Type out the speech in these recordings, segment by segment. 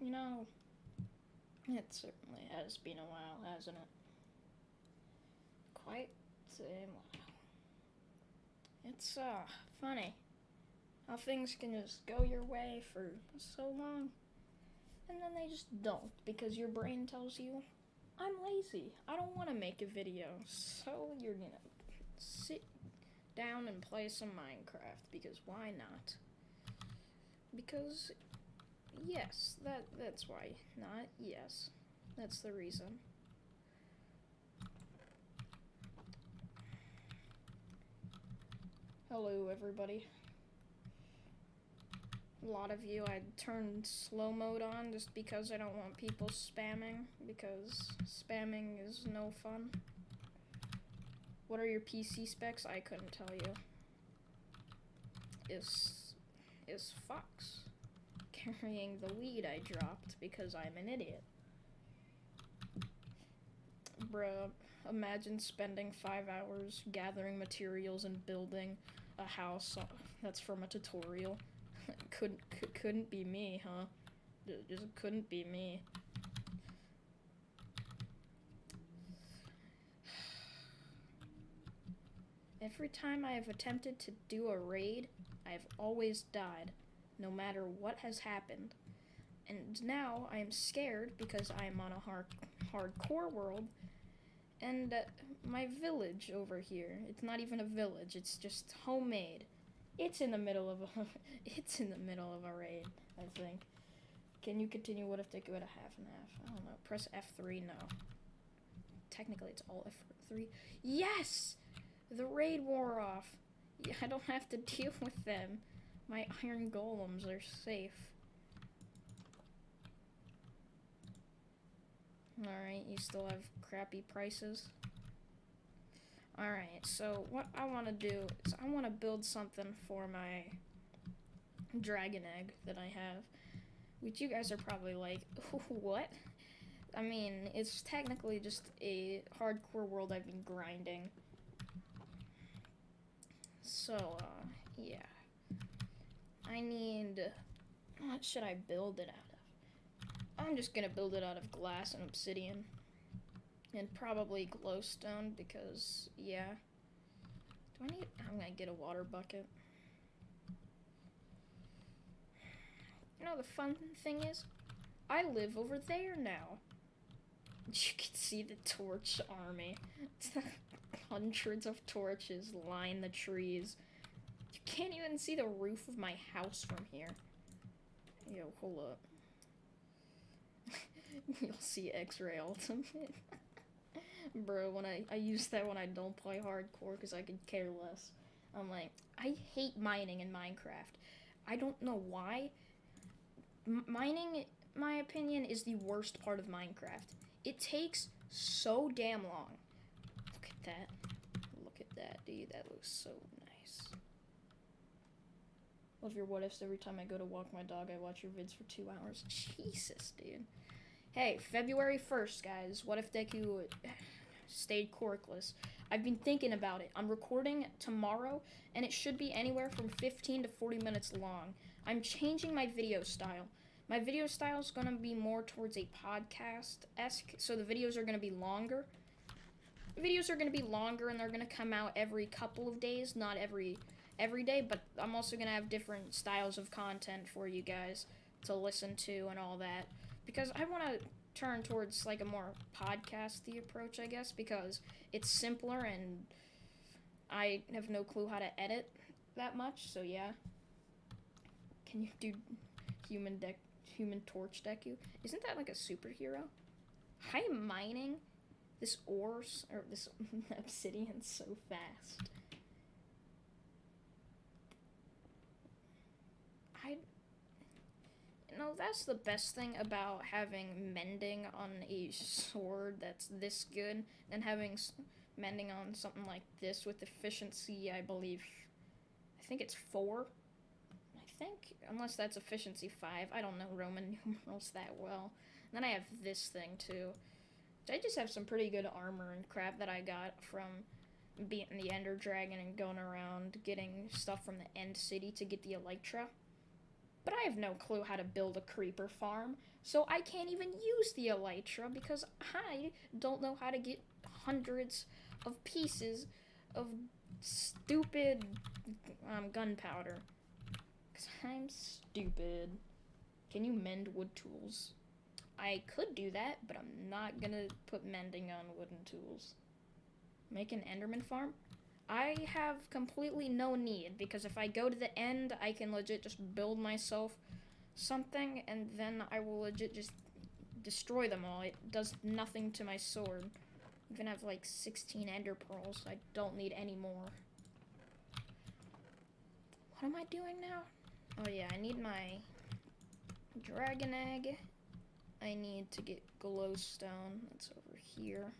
You know, it certainly has been a while, hasn't it? Quite a while. It's funny how things can just go your way for so long, and then they just don't because your brain tells you, I'm lazy. I don't want to make a video. So you're gonna sit down and play some Minecraft because why not? Because yes, that's why not. Yes. That's the reason. Hello everybody. A lot of you, I turned slow mode on just because I don't want people spamming, because spamming is no fun. What are your PC specs? I couldn't tell you. Is Fox carrying the weed I dropped because I'm an idiot? Bruh, imagine spending 5 hours gathering materials and building a house that's from a tutorial. couldn't be me, huh? Just couldn't be me. Every time I have attempted to do a raid, I have always died, no matter what has happened. And now I am scared because I am on a hardcore world, and my village over here, it's not even a village, it's just homemade. It's in the middle of a it's in the middle of a raid, I think. Can you continue? What if they go at a half and half? I don't know. Press F3. No. Technically, it's all F3. Yes! The raid wore off. Yeah, I don't have to deal with them. My iron golems are safe. Alright, you still have crappy prices. Alright, so what I want to do is I want to build something for my dragon egg that I have. Which you guys are probably like, what? I mean, it's technically just a hardcore world I've been grinding. So, yeah. I need... What should I build it out of? I'm just gonna build it out of glass and obsidian. And probably glowstone because, yeah. Do I need... I'm gonna get a water bucket. You know, the fun thing is, I live over there now. You can see the torch army. Hundreds of torches line the trees. You can't even see the roof of my house from here. Yo, hold up. You'll see X-Ray Ultimate. Bro, when I use that when I don't play hardcore because I could care less. I'm like, I hate mining in Minecraft. I don't know why. Mining, my opinion, is the worst part of Minecraft. It takes so damn long. Look at that. Look at that, dude. That looks so nice. Love your what ifs every time I go to walk my dog. I watch your vids for 2 hours. Jesus, dude. Hey, February 1st, guys. What if Deku stayed corkless? I've been thinking about it. I'm recording tomorrow, and it should be anywhere from 15 to 40 minutes long. I'm changing my video style. My video style is going to be more towards a podcast-esque, so the videos are going to be longer. Videos are going to be longer, and they're going to come out every couple of days, not every day, but I'm also going to have different styles of content for you guys to listen to and all that, because I want to turn towards like a more podcasty approach, I guess, because it's simpler and I have no clue how to edit that much, so yeah. Can you do human torch Deku? Isn't that like a superhero? I am mining this this obsidian so fast. That's the best thing about having mending on a sword that's this good than having mending on something like this with efficiency, I think it's 4. I think, unless that's efficiency 5. I don't know Roman numerals that well. And then I have this thing too. I just have some pretty good armor and crap that I got from beating the Ender Dragon and going around getting stuff from the End City to get the Elytra. But I have no clue how to build a creeper farm. So I can't even use the elytra because I don't know how to get hundreds of pieces of stupid gunpowder. Because I'm stupid. Can you mend wood tools? I could do that, but I'm not gonna put mending on wooden tools. Make an Enderman farm? I have completely no need, because if I go to the end, I can legit just build myself something, and then I will legit just destroy them all. It does nothing to my sword. I'm gonna have like 16 ender pearls. I don't need any more. What am I doing now? Oh yeah, I need my dragon egg. I need to get glowstone. That's over here.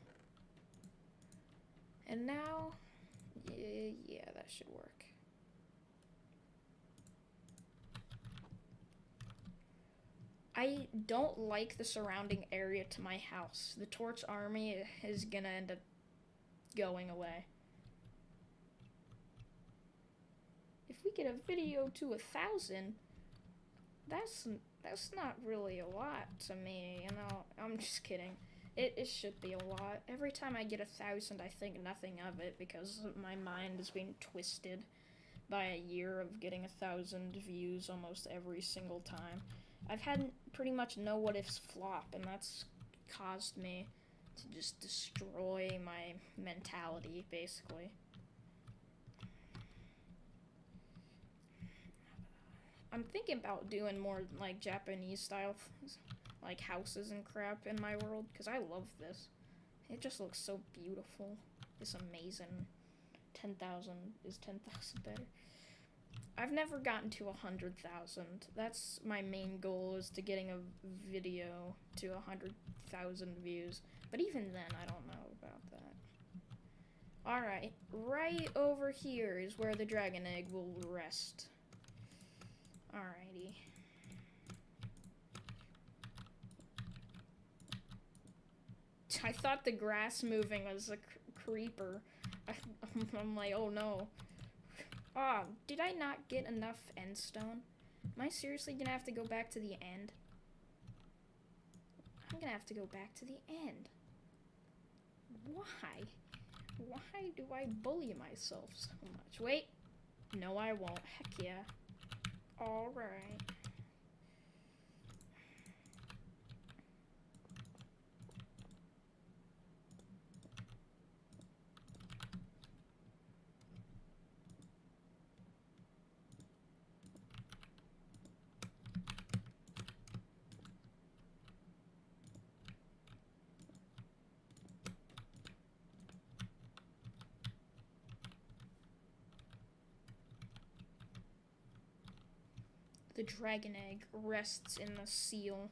And now, yeah, that should work. I don't like the surrounding area to my house. The Torch army is gonna end up going away. If we get a video to 1,000, that's not really a lot to me, you know. I'm just kidding. It should be a lot. Every time I get 1,000, I think nothing of it because my mind is being twisted by a year of getting 1,000 views almost every single time. I've had pretty much no what ifs flop, and that's caused me to just destroy my mentality, basically. I'm thinking about doing more like Japanese style, like houses and crap in my world, because I love this. It just looks so beautiful. It's amazing. 10,000 is 10,000 better. I've never gotten to 100,000. That's my main goal, is to getting a video to 100,000 views. But even then, I don't know about that. Alright, right over here is where the dragon egg will rest. Alrighty. I thought the grass moving was a creeper. I'm like, oh no. Oh, did I not get enough endstone? Am I seriously gonna have to go back to the end? I'm gonna have to go back to the end. Why? Why do I bully myself so much? Wait. No, I won't. Heck yeah. Alright. The dragon egg rests in the seal.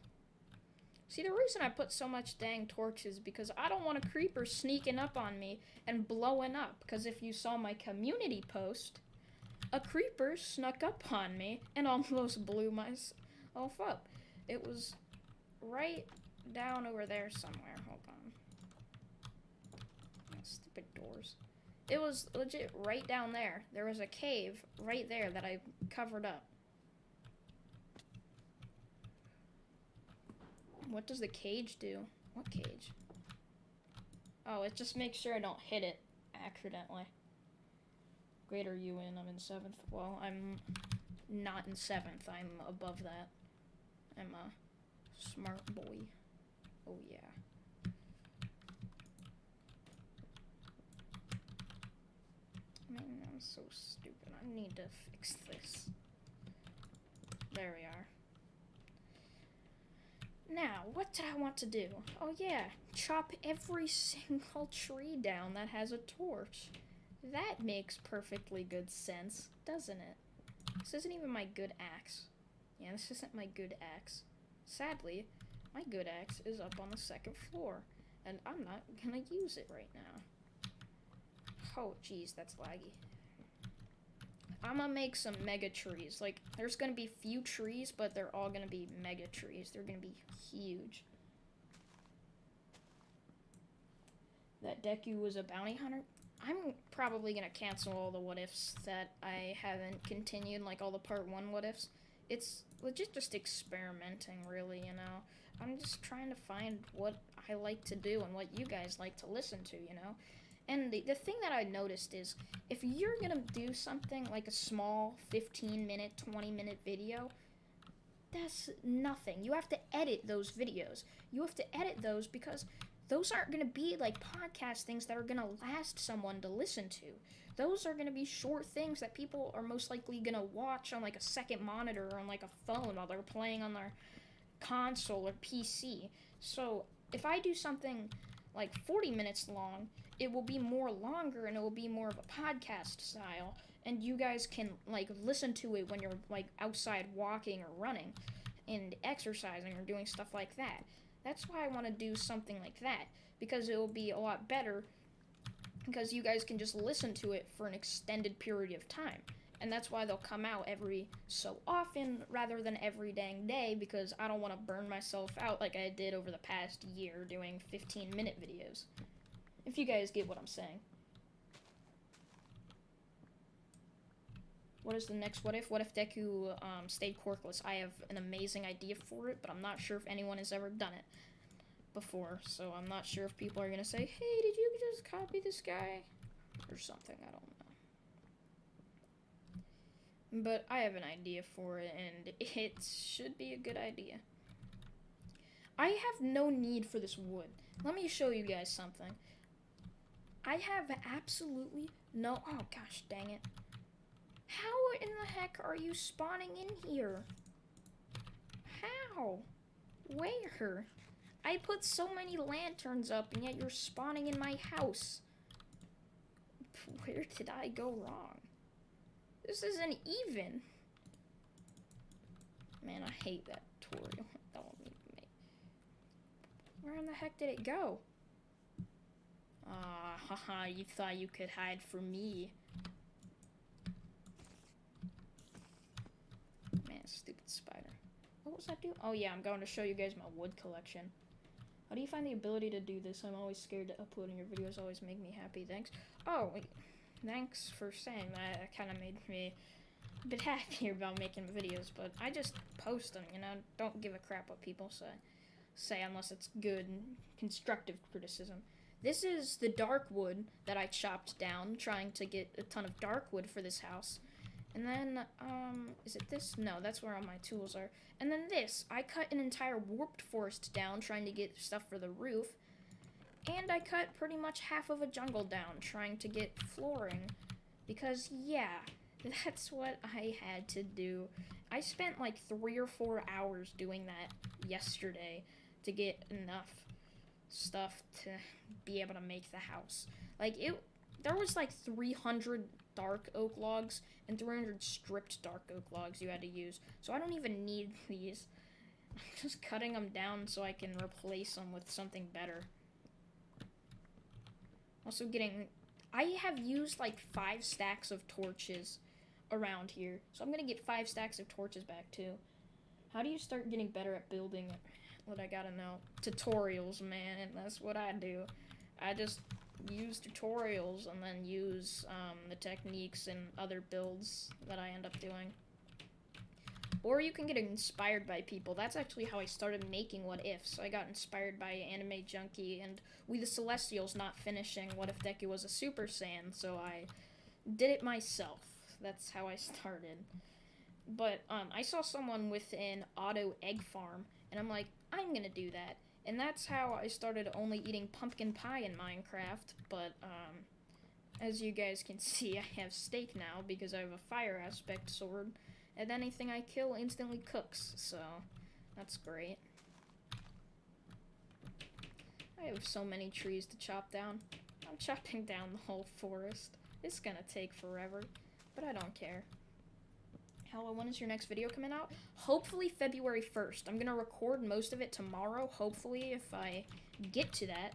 See, the reason I put so much dang torches because I don't want a creeper sneaking up on me and blowing up. Because if you saw my community post, a creeper snuck up on me and almost blew myself up. It was right down over there somewhere. Hold on. Stupid doors. It was legit right down there. There was a cave right there that I covered up. What does the cage do? What cage? Oh, it just makes sure I don't hit it accidentally. Grade are you in? I'm in 7th. Well, I'm not in 7th. I'm above that. I'm a smart boy. Oh, yeah. Man, I'm so stupid. I need to fix this. There we are. Now, what did I want to do? Oh yeah, chop every single tree down that has a torch. That makes perfectly good sense, doesn't it? This isn't even my good axe. Yeah, this isn't my good axe. Sadly, my good axe is up on the 2nd floor, and I'm not gonna use it right now. Oh, jeez, that's laggy. I'm gonna make some mega trees. Like, there's gonna be few trees, but they're all gonna be mega trees. They're gonna be huge. That Deku was a bounty hunter. I'm probably gonna cancel all the what ifs that I haven't continued, like all the part 1 what ifs, it's legit just experimenting, really, you know. I'm just trying to find what I like to do and what you guys like to listen to, you know. And the thing that I noticed is if you're gonna do something like a small 15-minute, 20-minute video, that's nothing. You have to edit those videos. You have to edit those because those aren't going to be like podcast things that are going to last someone to listen to. Those are going to be short things that people are most likely going to watch on like a second monitor or on like a phone while they're playing on their console or PC. So if I do something like 40 minutes long, it will be more longer and it will be more of a podcast style, and you guys can like listen to it when you're like outside walking or running and exercising or doing stuff like that. That's why I want to do something like that, because it will be a lot better because you guys can just listen to it for an extended period of time. And that's why they'll come out every so often rather than every dang day, because I don't want to burn myself out like I did over the past year doing 15-minute videos. If you guys get what I'm saying. What is the next what if? What if Deku stayed corkless? I have an amazing idea for it, but I'm not sure if anyone has ever done it before. So I'm not sure if people are going to say, hey, did you just copy this guy? Or something, I don't know. But I have an idea for it, and it should be a good idea. I have no need for this wood. Let me show you guys something. I have absolutely no... Oh, gosh, dang it. How in the heck are you spawning in here? How? Where? I put so many lanterns up, and yet you're spawning in my house. Where did I go wrong? This isn't even. Man, I hate that tutorial. Where in the heck did it go? Ah, haha, you thought you could hide from me. Man, stupid spider. What was that do? Oh yeah, I'm going to show you guys my wood collection. How do you find the ability to do this? I'm always scared that uploading your videos always make me happy. Thanks. Oh, wait. Thanks for saying that. That kind of made me a bit happier about making videos, but I just post them, you know? Don't give a crap what people say unless it's good and constructive criticism. This is the dark wood that I chopped down, trying to get a ton of dark wood for this house. And then, is it this? No, that's where all my tools are. And then this, I cut an entire warped forest down, trying to get stuff for the roof. And I cut pretty much half of a jungle down, trying to get flooring. Because, yeah, that's what I had to do. I spent like 3 or 4 hours doing that yesterday to get enough stuff to be able to make the house. Like, there was like 300 dark oak logs and 300 stripped dark oak logs you had to use. So I don't even need these. I'm just cutting them down so I can replace them with something better. Also I have used like 5 stacks of torches around here. So I'm gonna get 5 stacks of torches back too. How do you start getting better at building? What I gotta know. Tutorials, man. That's what I do. I just use tutorials and then use the techniques and other builds that I end up doing. Or you can get inspired by people. That's actually how I started making What If. So I got inspired by Anime Junkie and We the Celestials not finishing What If Deku was a Super Saiyan, so I did it myself. That's how I started. But I saw someone with an auto egg farm, and I'm like, I'm gonna do that. And that's how I started only eating pumpkin pie in Minecraft, but as you guys can see, I have steak now because I have a fire aspect sword, and anything I kill instantly cooks, so that's great. I have so many trees to chop down. I'm chopping down the whole forest. It's gonna take forever, but I don't care. Hello, when is your next video coming out? Hopefully February 1st. I'm gonna record most of it tomorrow, hopefully, if I get to that.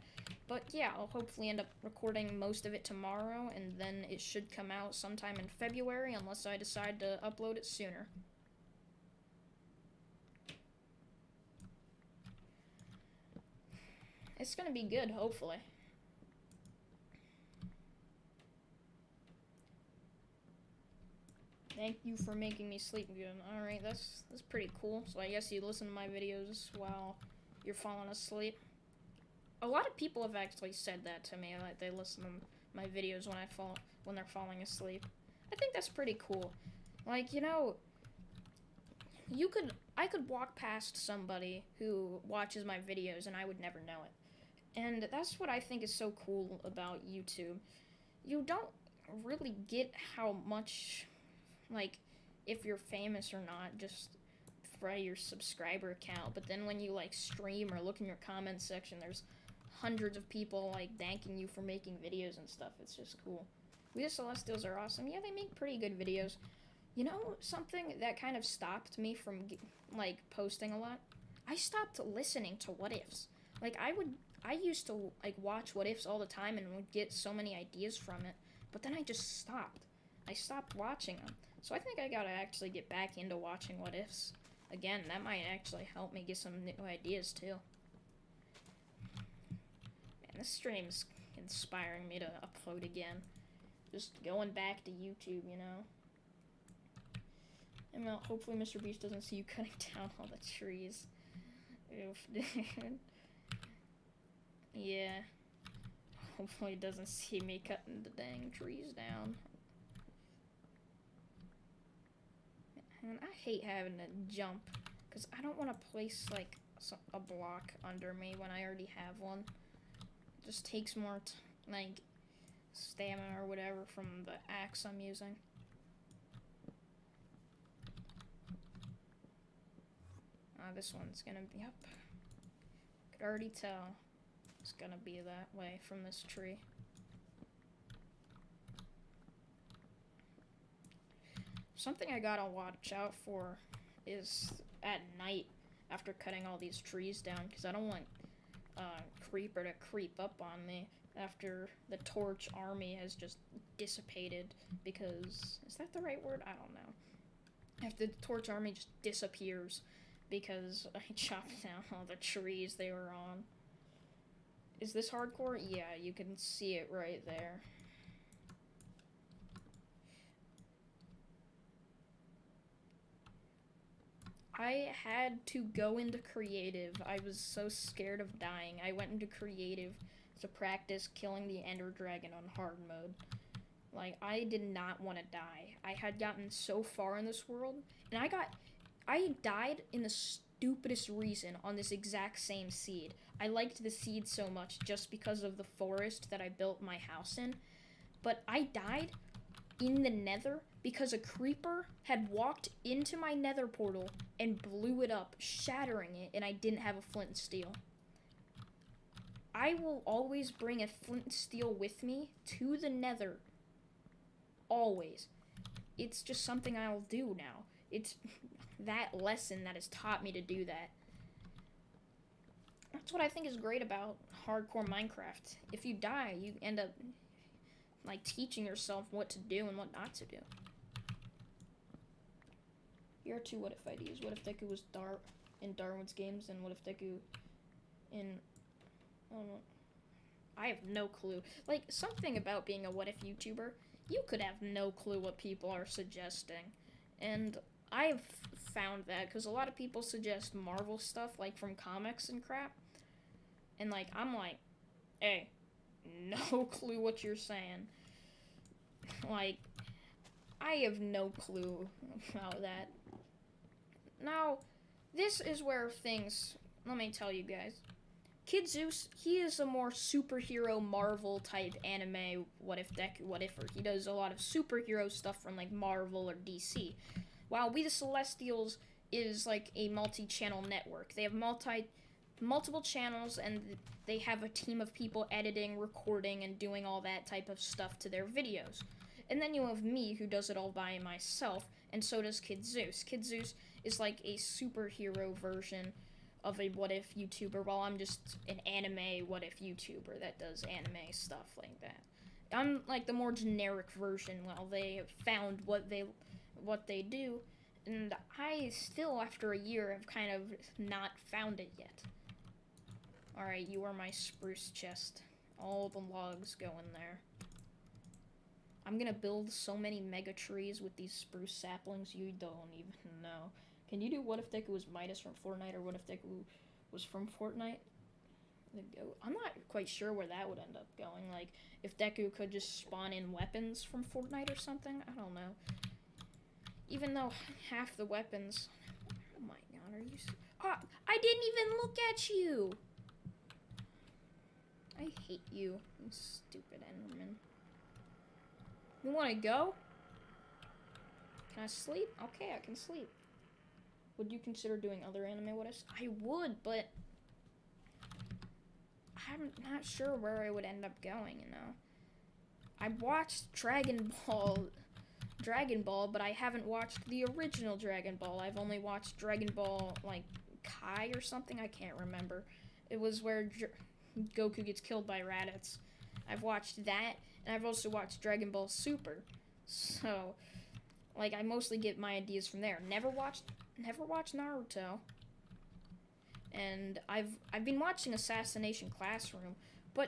But yeah, I'll hopefully end up recording most of it tomorrow, and then it should come out sometime in February, unless I decide to upload it sooner. It's gonna be good, hopefully. Thank you for making me sleep good. Alright, that's pretty cool. So I guess you listen to my videos while you're falling asleep. A lot of people have actually said that to me, like they listen to my videos when they're falling asleep. I think that's pretty cool. Like, you know, I could walk past somebody who watches my videos and I would never know it. And that's what I think is so cool about YouTube. You don't really get how much, like, if you're famous or not, just by your subscriber count. But then when you, like, stream or look in your comments section, there's hundreds of people, like, thanking you for making videos and stuff. It's just cool. We the Celestials are awesome. Yeah, they make pretty good videos. You know, something that kind of stopped me from, like, posting a lot? I stopped listening to what ifs. Like, I used to, like, watch what ifs all the time and would get so many ideas from it, but then I just stopped. I stopped watching them. So I think I gotta actually get back into watching what ifs. Again, that might actually help me get some new ideas, too. Man, this stream's inspiring me to upload again. Just going back to YouTube, you know? And well, hopefully Mr. Beast doesn't see you cutting down all the trees. Oof, dude. Yeah. Hopefully he doesn't see me cutting the dang trees down. And I hate having to jump, because I don't want to place, like, a block under me when I already have one. It just takes more, like, stamina or whatever from the axe I'm using. This one's gonna be up. Could already tell it's gonna be that way from this tree. Something I gotta watch out for is at night after cutting all these trees down, because I don't want Creeper to creep up on me after the Torch army has just dissipated, because, is that the right word? I don't know. After the Torch army just disappears because I chopped down all the trees they were on. Is this hardcore? Yeah, you can see it right there. I had to go into creative. I was so scared of dying. I went into creative to practice killing the Ender Dragon on hard mode. Like, I did not want to die. I had gotten so far in this world, and I died in the stupidest reason on this exact same seed. I liked the seed so much just because of the forest that I built my house in, but I died in the nether because a creeper had walked into my nether portal and blew it up, shattering it, and I didn't have a flint and steel. I will always bring a flint and steel with me to the nether. Always. It's just something I'll do now. It's that lesson that has taught me to do that. That's what I think is great about hardcore Minecraft. If you die, you end up, like, teaching yourself what to do and what not to do. Here are two what if ideas. What if Deku was in Darwin's games, and what if Deku in, I don't know. I have no clue. Like, something about being a what if YouTuber, you could have no clue what people are suggesting. And I've found that, because a lot of people suggest Marvel stuff, like, from comics and crap. And, like, I'm like, hey, no clue what you're saying. Like, I have no clue about that. Now, this is where things, let me tell you guys. Kid Zeus, he is a more superhero Marvel type anime what if-er. He does a lot of superhero stuff from, like, Marvel or DC. While We the Celestials is like a multi-channel network. They have multiple channels, and they have a team of people editing, recording, and doing all that type of stuff to their videos. And then you have me, who does it all by myself, and so does Kid Zeus. Kid Zeus is like a superhero version of a what if YouTuber, while I'm just an anime what if YouTuber that does anime stuff like that. I'm like the more generic version, while they found what they do, and I still, after a year, have kind of not found it yet. Alright, you are my spruce chest. All the logs go in there. I'm gonna build so many mega trees with these spruce saplings you don't even know. Can you do what if Deku was Midas from Fortnite, or what if Deku was from Fortnite? I'm not quite sure where that would end up going. Like, if Deku could just spawn in weapons from Fortnite or something? I don't know. Even though half the weapons... Oh my god, are you... Oh, I didn't even look at you! I hate you, you stupid Enderman. You wanna go? Can I sleep? Okay, I can sleep. Would you consider doing other anime what ifs? I would, but... I'm not sure where I would end up going, you know? I watched Dragon Ball, but I haven't watched the original Dragon Ball. I've only watched Dragon Ball, like, Kai or something. I can't remember. It was where Goku gets killed by Raditz. I've watched that, and I've also watched Dragon Ball Super. So, like, I mostly get my ideas from there. Never watched Naruto. And I've been watching Assassination Classroom, but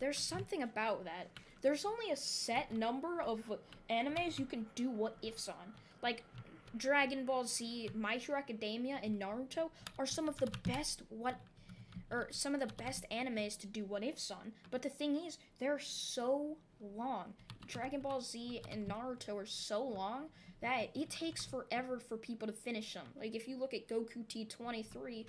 there's something about that. There's only a set number of animes you can do what ifs on. Like, Dragon Ball Z, My Hero Academia, and Naruto are some of the best animes to do what ifs on. But the thing is, they're so long. Dragon Ball Z and Naruto are so long that it takes forever for people to finish them. Like, if you look at Goku T23,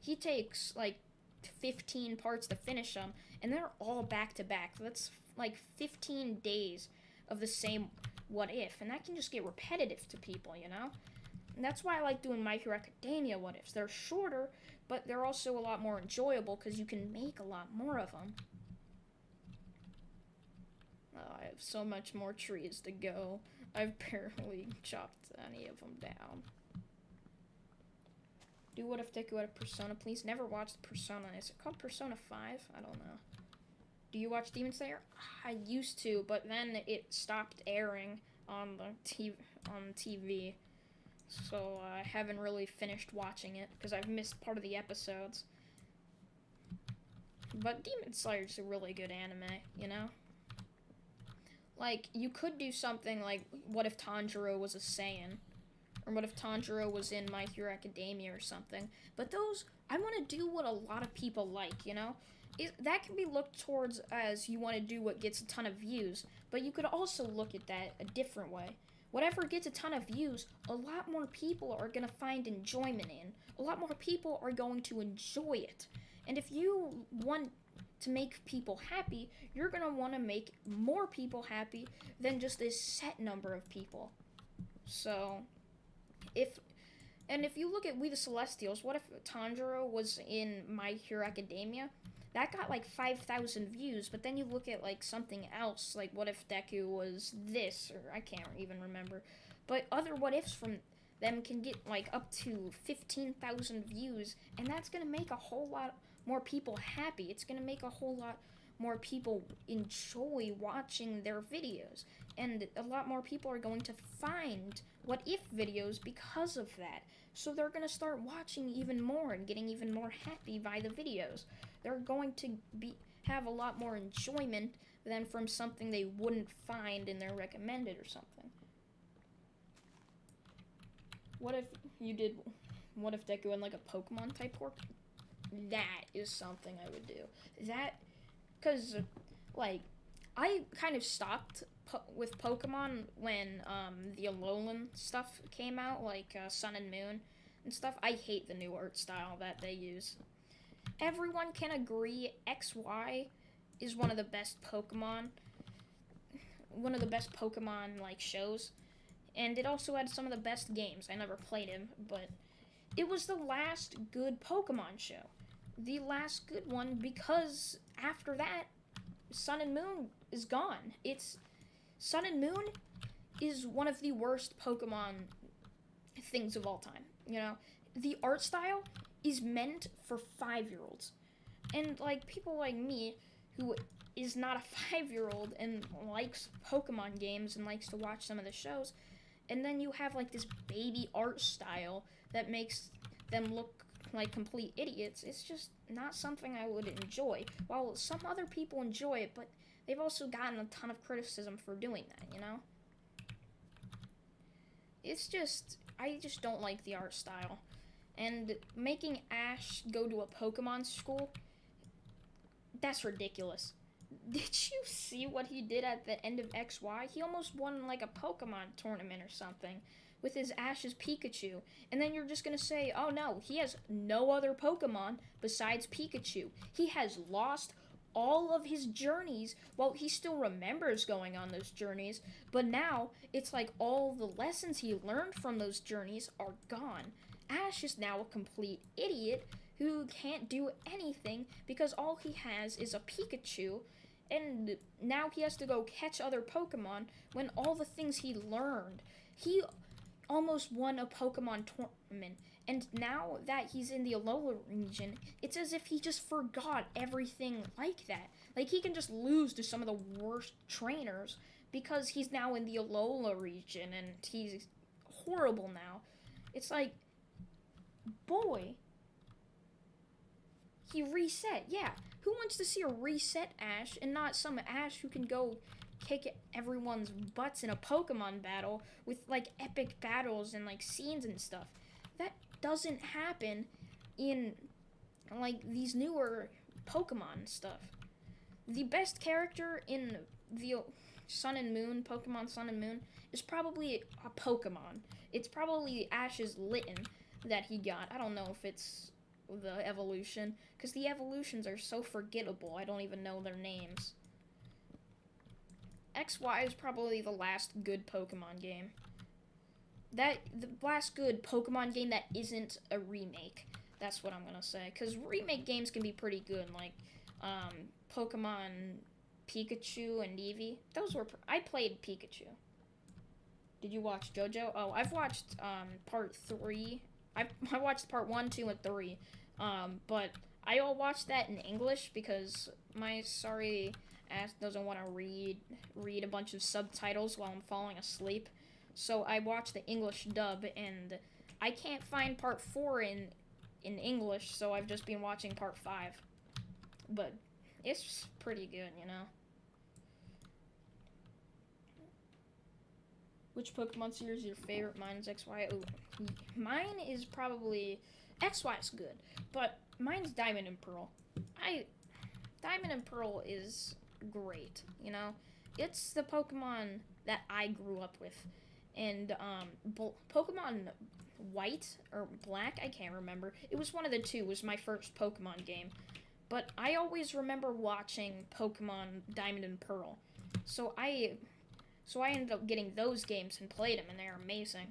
he takes, like, 15 parts to finish them, and they're all back-to-back. That's, like, 15 days of the same what-if, and that can just get repetitive to people, you know? And that's why I like doing My Hero Academia what-ifs. They're shorter, but they're also a lot more enjoyable because you can make a lot more of them. Oh, I have so much more trees to go. I've barely chopped any of them down. Do what if Deku had a Persona, please? Never watched Persona. Is it called Persona 5? I don't know. Do you watch Demon Slayer? I used to, but then it stopped airing on the TV. So I haven't really finished watching it because I've missed part of the episodes. But Demon Slayer is a really good anime, you know? Like, you could do something like, what if Tanjiro was a Saiyan? Or what if Tanjiro was in My Hero Academia or something? But those, I want to do what a lot of people like, you know? That can be looked towards as you want to do what gets a ton of views, but you could also look at that a different way. Whatever gets a ton of views, a lot more people are going to find enjoyment in. A lot more people are going to enjoy it. And if you want to make people happy, you're going to want to make more people happy than just a set number of people. So... If you look at We the Celestials, what if Tanjiro was in My Hero Academia? That got like 5,000 views, but then you look at like something else, like what if Deku was this, or I can't even remember. But other what ifs from them can get like up to 15,000 views, and that's gonna make a whole lot more people happy. It's gonna make a whole lot more people enjoy watching their videos, and a lot more people are going to find what if videos because of that. So they're going to start watching even more and getting even more happy by the videos. They're going to have a lot more enjoyment than from something they wouldn't find in their recommended or something. What if Deku had like a Pokemon type quirk? That is something I would do. That, because, like, I kind of stopped with Pokemon when the Alolan stuff came out, like Sun and Moon and stuff. I hate the new art style that they use. Everyone can agree XY is one of the best Pokemon like shows, and it also had some of the best games. I never played him, but it was the last good Pokemon show. The last good one, because after that, Sun and Moon is gone. Sun and Moon is one of the worst Pokemon things of all time. You know, the art style is meant for 5-year-olds. And, like, people like me, who is not a 5-year-old and likes Pokemon games and likes to watch some of the shows, and then you have, like, this baby art style that makes them look like complete idiots. It's just not something I would enjoy. While some other people enjoy it, but they've also gotten a ton of criticism for doing that, you know? It's just, I just don't like the art style. And making Ash go to a Pokemon school, that's ridiculous. Did you see what he did at the end of XY? He almost won like a Pokemon tournament or something with his Ash's Pikachu. And then you're just gonna say, oh no, he has no other Pokemon besides Pikachu. He has lost all of his journeys. Well, he still remembers going on those journeys, but now it's like all the lessons he learned from those journeys are gone. Ash is now a complete idiot who can't do anything because all he has is a Pikachu, and now he has to go catch other Pokemon when all the things he learned. He almost won a Pokemon tournament, and now that he's in the Alola region, it's as if he just forgot everything like that. Like, he can just lose to some of the worst trainers because he's now in the Alola region, and he's horrible now. It's like, boy, he reset. Yeah, who wants to see a reset Ash and not some Ash who can go kick everyone's butts in a Pokemon battle with like epic battles and like scenes and stuff? That doesn't happen in like these newer Pokemon stuff. The best character in the Sun and Moon, Pokemon Sun and Moon, is probably a Pokemon. It's probably Ash's Litten that he got. I don't know if it's the evolution, because the evolutions are so forgettable, I don't even know their names. XY is probably the last good Pokemon game. The last good Pokemon game that isn't a remake. That's what I'm gonna say. Because remake games can be pretty good, like Pokemon Pikachu and Eevee. Those were I played Pikachu. Did you watch JoJo? Oh, I've watched part 3. I watched part 1, 2, and 3. But I all watched that in English because my sorry ass doesn't want to read a bunch of subtitles while I'm falling asleep. So I watched the English dub, and I can't find part 4 in English, so I've just been watching part 5. But it's pretty good, you know. Which Pokemon series is your favorite? Mine is XY. Ooh, mine is probably XY is good, but mine's Diamond and Pearl. Diamond and Pearl is great, you know. It's the Pokemon that I grew up with, and Pokemon White or Black, I can't remember. It was one of the two. Was my first Pokemon game, but I always remember watching Pokemon Diamond and Pearl, so I ended up getting those games and played them, and they're amazing.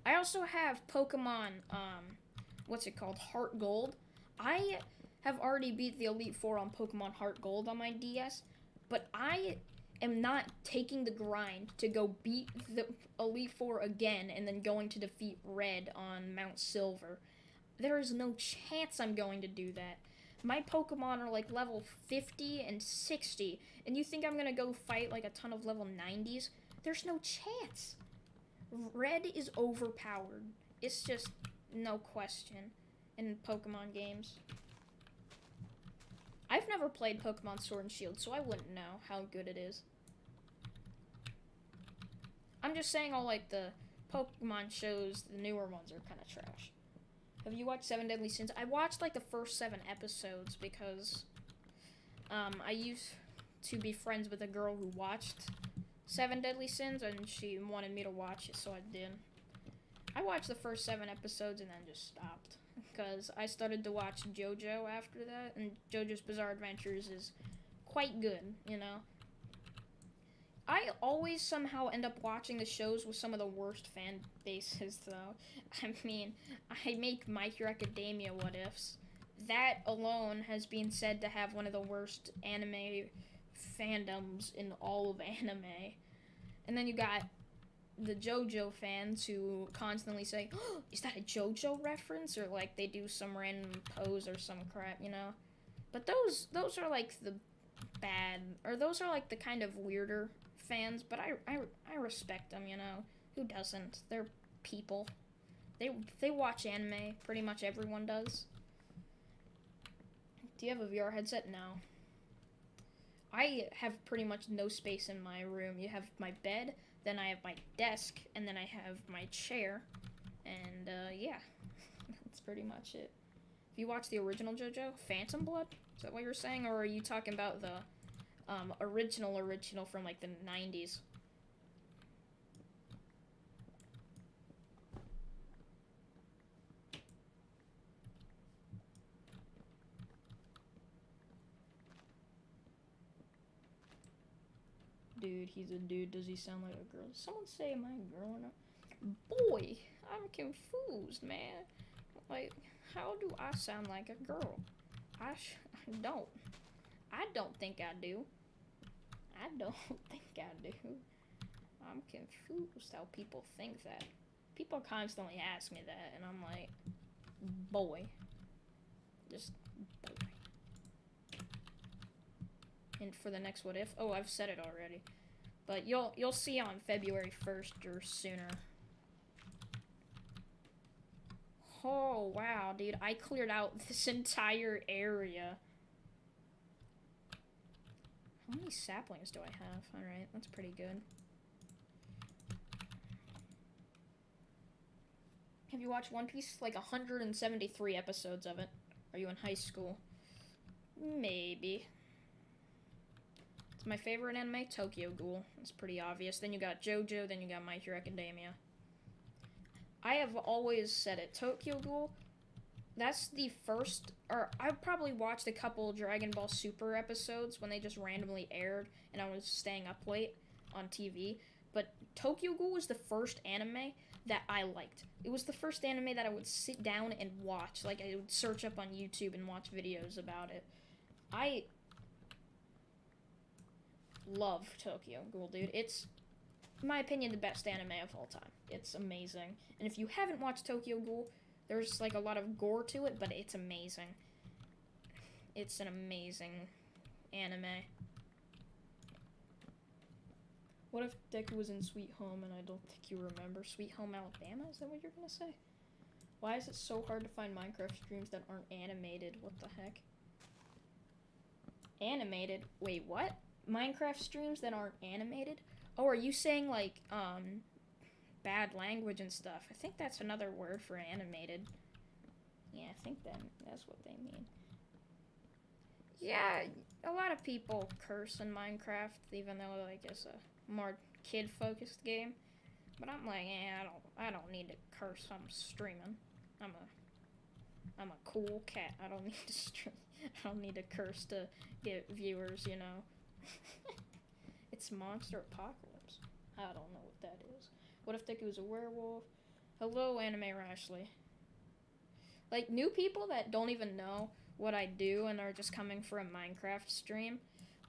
I also have Pokemon, what's it called, Heart Gold. I have already beat the Elite Four on Pokemon Heart Gold on my DS, but I am not taking the grind to go beat the Elite Four again and then going to defeat Red on Mount Silver. There is no chance I'm going to do that. My Pokemon are like level 50 and 60, and you think I'm gonna go fight like a ton of level 90s? There's no chance. Red is overpowered. It's just no question in Pokemon games. I've never played Pokemon Sword and Shield, so I wouldn't know how good it is. I'm just saying all like the Pokemon shows, the newer ones are kind of trash. Have you watched Seven Deadly Sins? I watched like the first 7 episodes because I used to be friends with a girl who watched Seven Deadly Sins, and she wanted me to watch it, so I did. I watched the first 7 episodes and then just stopped because I started to watch JoJo after that, and JoJo's Bizarre Adventures is quite good, you know. I always somehow end up watching the shows with some of the worst fan bases, though. I mean, I make My Hero Academia what ifs. That alone has been said to have one of the worst anime fandoms in all of anime. And then you got the JoJo fans who constantly say, oh, is that a JoJo reference? Or like they do some random pose or some crap, you know? But those are like the bad, or those are like the kind of weirder fans, but I respect them, you know. Who doesn't? They're people. They watch anime. Pretty much everyone does. Do you have a VR headset? No. I have pretty much no space in my room. You have my bed, then I have my desk, and then I have my chair. And, yeah. That's pretty much it. If you watch the original JoJo, Phantom Blood? Is that what you're saying? Or are you talking about the, original from, like, the 90s? Dude, he's a dude. Does he sound like a girl? Did someone say, am I a girl or not? Boy, I'm confused, man. Like, how do I sound like a girl? I don't. I don't think I do. I don't think I do. I'm confused how people think that. People constantly ask me that, and I'm like, boy. Just boy. And for the next what if? Oh, I've said it already. But you'll see on February 1st or sooner. Oh, wow, dude. I cleared out this entire area. How many saplings do I have? Alright, that's pretty good. Have you watched One Piece? Like 173 episodes of it. Are you in high school? Maybe. It's my favorite anime, Tokyo Ghoul. It's pretty obvious. Then you got JoJo, then you got My Hero Academia. I have always said it. Tokyo Ghoul, that's the first, or I've probably watched a couple Dragon Ball Super episodes when they just randomly aired and I was staying up late on TV. But Tokyo Ghoul was the first anime that I liked. It was the first anime that I would sit down and watch. Like, I would search up on YouTube and watch videos about it. I love Tokyo Ghoul, dude. It's, in my opinion, the best anime of all time. It's amazing. And if you haven't watched Tokyo Ghoul, there's like a lot of gore to it, but it's amazing. It's an amazing anime. What if Deku was in Sweet Home and I don't think you remember Sweet Home Alabama? Is that what you're gonna say? Why is it so hard to find Minecraft streams that aren't animated? What the heck? Animated? Wait, what? Minecraft streams that aren't animated? Oh, are you saying like, bad language and stuff? I think that's another word for animated. Yeah, I think that's what they mean. Yeah, a lot of people curse in Minecraft, even though like it's a more kid-focused game. But I'm like, I don't need to curse. I'm streaming. I'm a cool cat. I don't need to stream. I don't need to curse to get viewers, you know. It's Monster Apocalypse. I don't know what that is. What if Deku was a werewolf? Hello, Anime Rashley. Like, new people that don't even know what I do and are just coming for a Minecraft stream,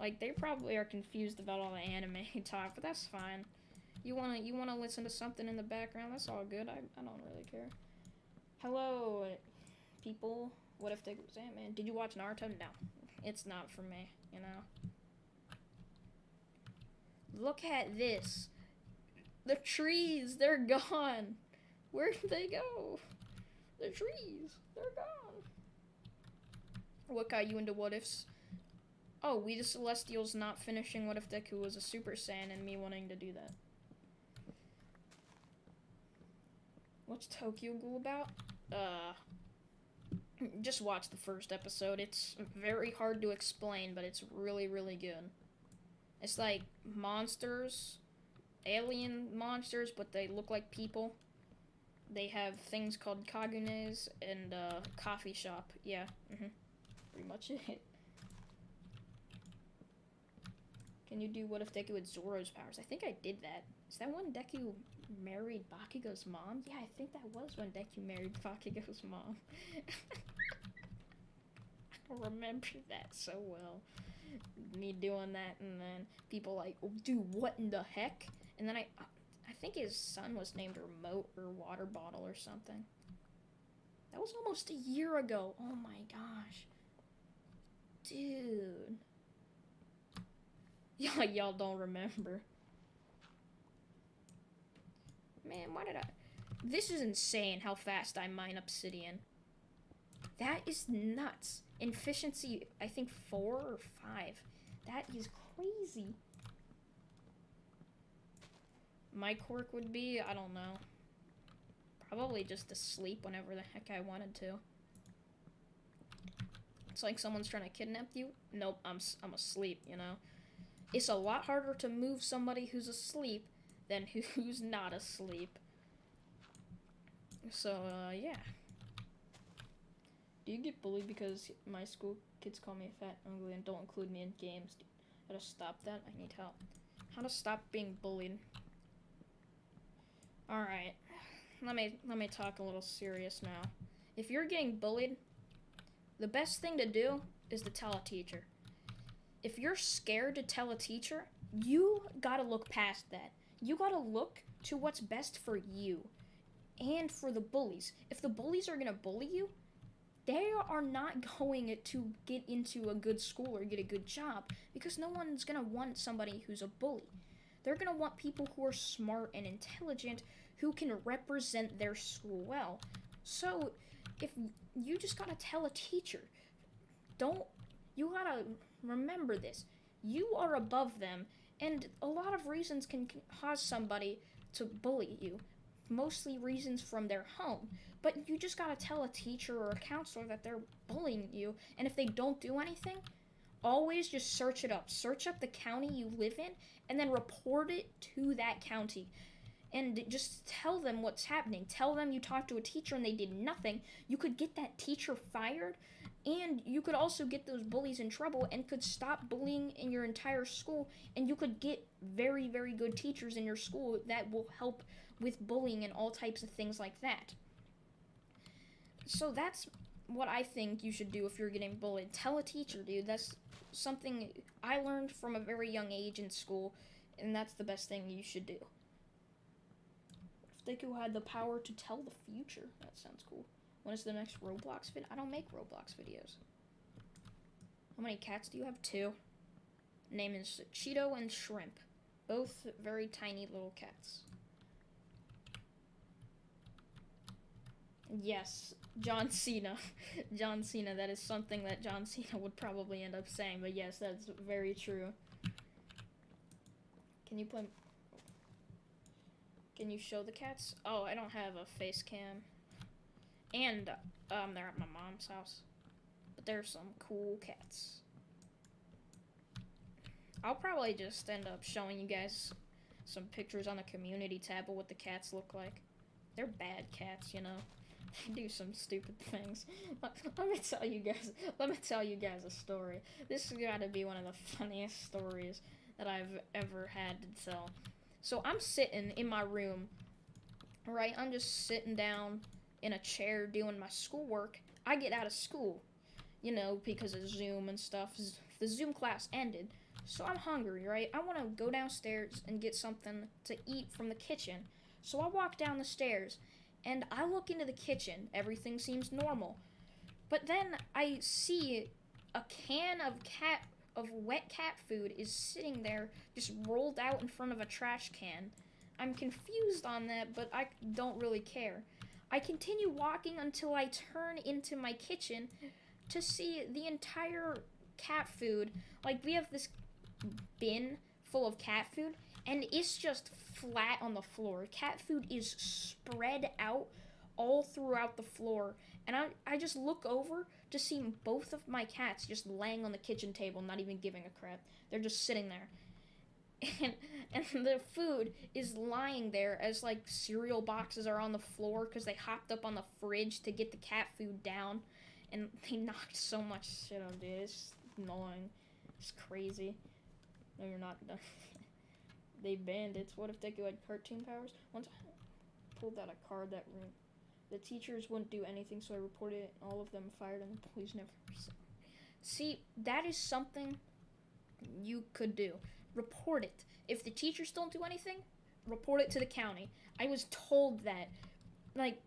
like, they probably are confused about all the anime talk, but that's fine. You wanna listen to something in the background? That's all good. I don't really care. Hello, people. What if Deku was Ant-Man? Did you watch Naruto? No. It's not for me, you know? Look at this. The trees, they're gone. Where did they go? The trees, they're gone. What got you into what ifs? Oh, We the Celestials not finishing What If Deku was a Super Saiyan and me wanting to do that. What's Tokyo Ghoul about? Just watch the first episode. It's very hard to explain, but it's really, really good. It's like monsters, alien monsters, but they look like people. They have things called kagunes and coffee shop. Yeah, pretty much it. Can you do What If Deku with Zoro's powers? I think I did that. Is that when Deku married Bakugo's mom? Yeah, I think that was when Deku married Bakugo's mom. I remember that so well. Me doing that, and then people like, oh, dude, what in the heck? And then I think his son was named Remote or Water Bottle or something. That was almost a year ago. Oh my gosh. Dude. Y'all don't remember. Man, why did I... This is insane how fast I mine obsidian. That is nuts. Efficiency, I think 4 or 5. That is crazy. My quirk would be, I don't know. Probably just to sleep whenever the heck I wanted to. It's like someone's trying to kidnap you. Nope, I'm asleep, you know. It's a lot harder to move somebody who's asleep than who's not asleep. So, yeah. Do you get bullied because my school kids call me fat, ugly, and don't include me in games? How to stop that? I need help. How to stop being bullied. Alright. Let me talk a little serious now. If you're getting bullied, the best thing to do is to tell a teacher. If you're scared to tell a teacher, you gotta look past that. You gotta look to what's best for you and for the bullies. If the bullies are gonna bully you, they are not going to get into a good school or get a good job because no one's gonna want somebody who's a bully. They're gonna want people who are smart and intelligent who can represent their school well. So if you just gotta tell a teacher, you gotta remember this. You are above them, and a lot of reasons can cause somebody to bully you. Mostly reasons from their home. But you just gotta tell a teacher or a counselor that they're bullying you, and if they don't do anything, always just search it up. Search up the county you live in, and then report it to that county. And just tell them what's happening. Tell them you talked to a teacher and they did nothing. You could get that teacher fired, and you could also get those bullies in trouble and could stop bullying in your entire school, and you could get very, very good teachers in your school that will help with bullying and all types of things like that. So that's what I think you should do if you're getting bullied. Tell a teacher, dude. That's something I learned from a very young age in school, and that's the best thing you should do. If Deku had the power to tell the future, that sounds cool. When is the next Roblox vid? I don't make Roblox videos. How many cats do you have? 2. Name is Cheeto and Shrimp. Both very tiny little cats. Yes, John Cena. John Cena, that is something that John Cena would probably end up saying, but yes, that's very true. Can you show the cats? Oh, I don't have a face cam. And, they're at my mom's house. But there's some cool cats. I'll probably just end up showing you guys some pictures on the community tab of what the cats look like. They're bad cats, you know. They do some stupid things. Let me tell you guys a story. This has got to be one of the funniest stories that I've ever had to tell. So I'm sitting in my room, right? I'm just sitting down in a chair doing my schoolwork. I get out of school, you know, because of Zoom and stuff. The Zoom class ended, so I'm hungry, right? I want to go downstairs and get something to eat from the kitchen. So I walk down the stairs, and I look into the kitchen. Everything seems normal. But then I see a can of wet cat food is sitting there, just rolled out in front of a trash can. I'm confused on that, but I don't really care. I continue walking until I turn into my kitchen to see the entire cat food. Like, we have this bin full of cat food, and it's just flat on the floor. Cat food is spread out all throughout the floor, and I just look over to see both of my cats just laying on the kitchen table, not even giving a crap. They're just sitting there. And the food is lying there as, like, cereal boxes are on the floor because they hopped up on the fridge to get the cat food down, and they knocked so much shit on, dude. It's annoying. It's crazy. No, you're not done. They bandits. What if Deku had cartoon powers? Once I pulled out a card that the teachers wouldn't do anything, so I reported it, and all of them fired, and the police never. See, that is something you could do. Report it. If the teachers don't do anything, report it to the county. I was told that, like,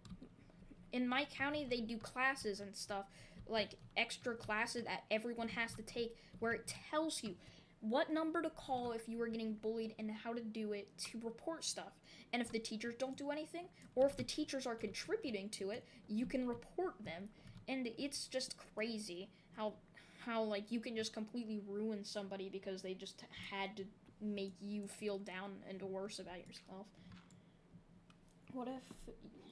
in my county, they do classes and stuff, like extra classes that everyone has to take, where it tells you what number to call if you are getting bullied and how to do it to report stuff. And if the teachers don't do anything, or if the teachers are contributing to it, you can report them. And it's just crazy how how like you can just completely ruin somebody because they just had to make you feel down and worse about yourself. What if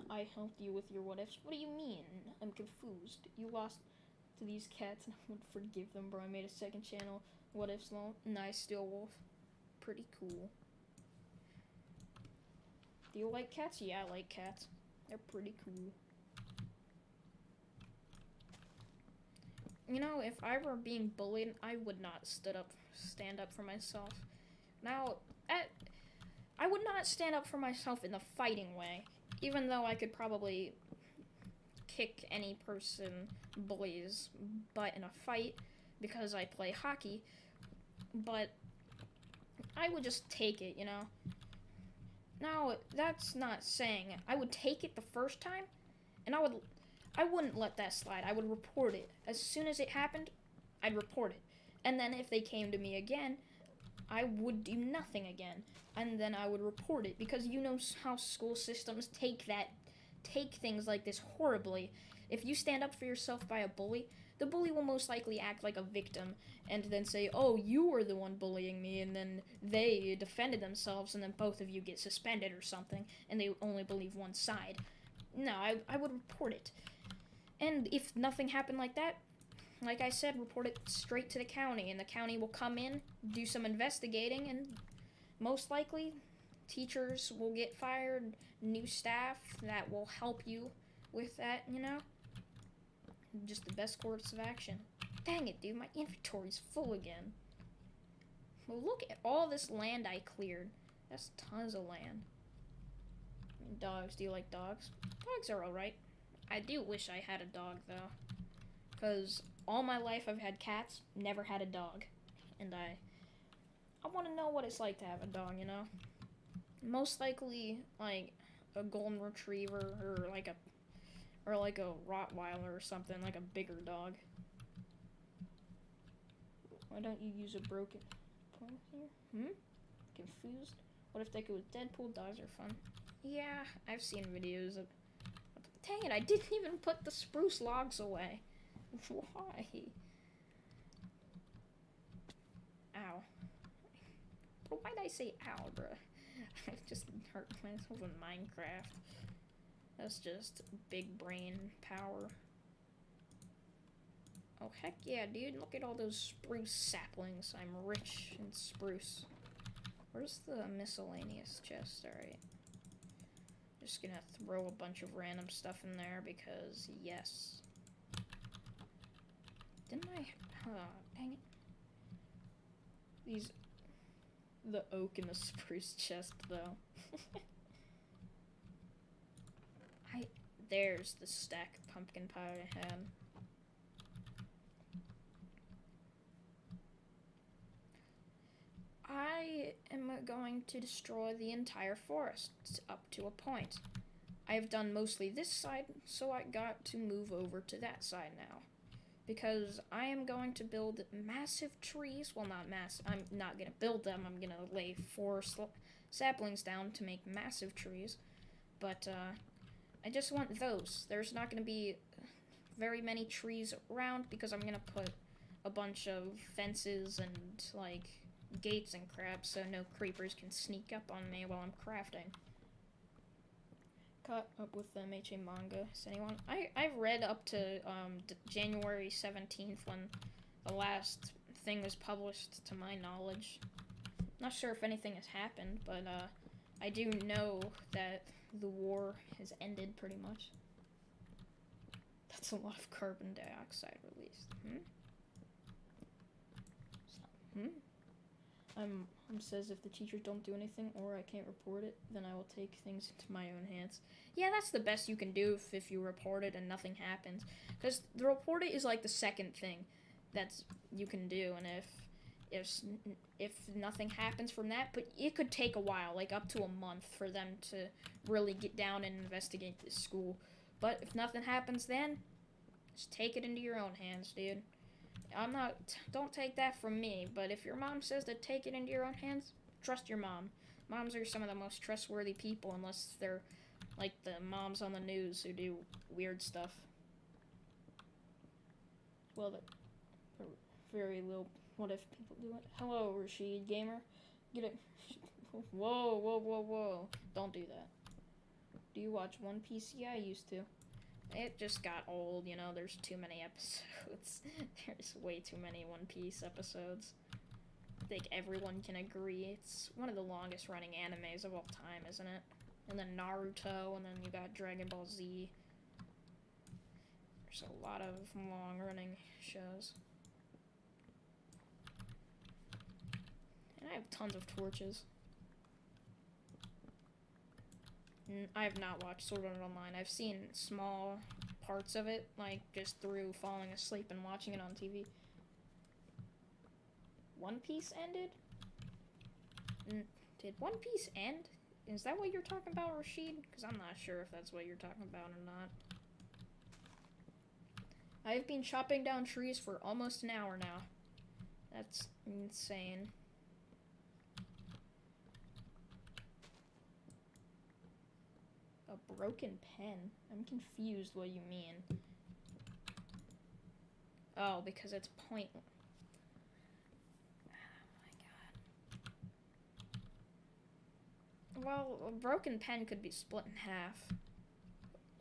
I helped you with your what ifs? What do you mean? I'm confused. You lost to these cats and I would forgive them, bro. I made a second channel. What ifs long? Nice Steel Wolf. Pretty cool. Do you like cats? Yeah, I like cats. They're pretty cool. You know, if I were being bullied, I would not stand up for myself. Now, I would not stand up for myself in the fighting way, even though I could probably kick any person bully's butt in a fight because I play hockey, but I would just take it, you know? Now, that's not saying I would take it the first time, and I wouldn't let that slide. I would report it. As soon as it happened, I'd report it. And then if they came to me again, I would do nothing again. And then I would report it, because you know how school systems take things like this horribly. If you stand up for yourself by a bully, the bully will most likely act like a victim and then say, oh, you were the one bullying me, and then they defended themselves, and then both of you get suspended or something, and they only believe one side. No, I would report it. And if nothing happened like that, like I said, report it straight to the county, and the county will come in, do some investigating, and most likely teachers will get fired, new staff that will help you with that, you know? Just the best course of action. Dang it, dude, my inventory's full again. Well, look at all this land I cleared. That's tons of land. I mean, dogs, do you like dogs? Dogs are alright. I do wish I had a dog, though. Because all my life I've had cats, never had a dog. And I want to know what it's like to have a dog, you know? Most likely, like, a golden retriever or like a Rottweiler or something, like a bigger dog. Why don't you use a broken point here? Confused? What if they go with Deadpool? Dogs are fun. Yeah, I've seen videos of... Dang it, I didn't even put the spruce logs away. Why? Ow. But why'd I say ow, bruh? I just hurt myself in Minecraft. That's just big brain power. Oh, heck yeah, dude. Look at all those spruce saplings. I'm rich in spruce. Where's the miscellaneous chest? Alright. Just gonna throw a bunch of random stuff in there because, yes. Didn't I? Dang it. The oak and the spruce chest, though. There's the stack of pumpkin pie I had. I am going to destroy the entire forest up to a point. I've done mostly this side, so I got to move over to that side now. Because I am going to build massive trees. Well, not massive. I'm not going to build them. I'm going to lay 4 saplings down to make massive trees. But, I just want those. There's not going to be very many trees around because I'm going to put a bunch of fences and, like, gates and crap so no creepers can sneak up on me while I'm crafting. Caught up with the MHA manga. Is anyone? I've read up to January 17th when the last thing was published to my knowledge. Not sure if anything has happened, but I do know that the war has ended pretty much. That's a lot of carbon dioxide released. Says if the teachers don't do anything or I can't report it, then I will take things into my own hands. Yeah, that's the best you can do if you report it and nothing happens. Because the report it is like the second thing that you can do, and if nothing happens from that, but it could take a while, like up to a month for them to really get down and investigate this school. But if nothing happens then, just take it into your own hands, dude. Don't take that from me, but if your mom says to take it into your own hands, trust your mom. Moms are some of the most trustworthy people, unless they're like the moms on the news who do weird stuff. Well, very little. What if people do it? Hello, Rashid Gamer. Get it. Whoa, whoa, whoa, whoa. Don't do that. Do you watch One Piece? Yeah, I used to. It just got old, you know, there's too many episodes. There's way too many One Piece episodes. I think everyone can agree. It's one of the longest running animes of all time, isn't it? And then Naruto, and then you got Dragon Ball Z. There's a lot of long running shows. And I have tons of torches. I have not watched Sword Art Online. I've seen small parts of it, like just through falling asleep and watching it on TV. One Piece ended? Did One Piece end? Is that what you're talking about, Rashid? Because I'm not sure if that's what you're talking about or not. I've been chopping down trees for almost an hour now. That's insane. A broken pen? I'm confused what you mean. Oh, because it's pointless. Oh my god. Well, a broken pen could be split in half.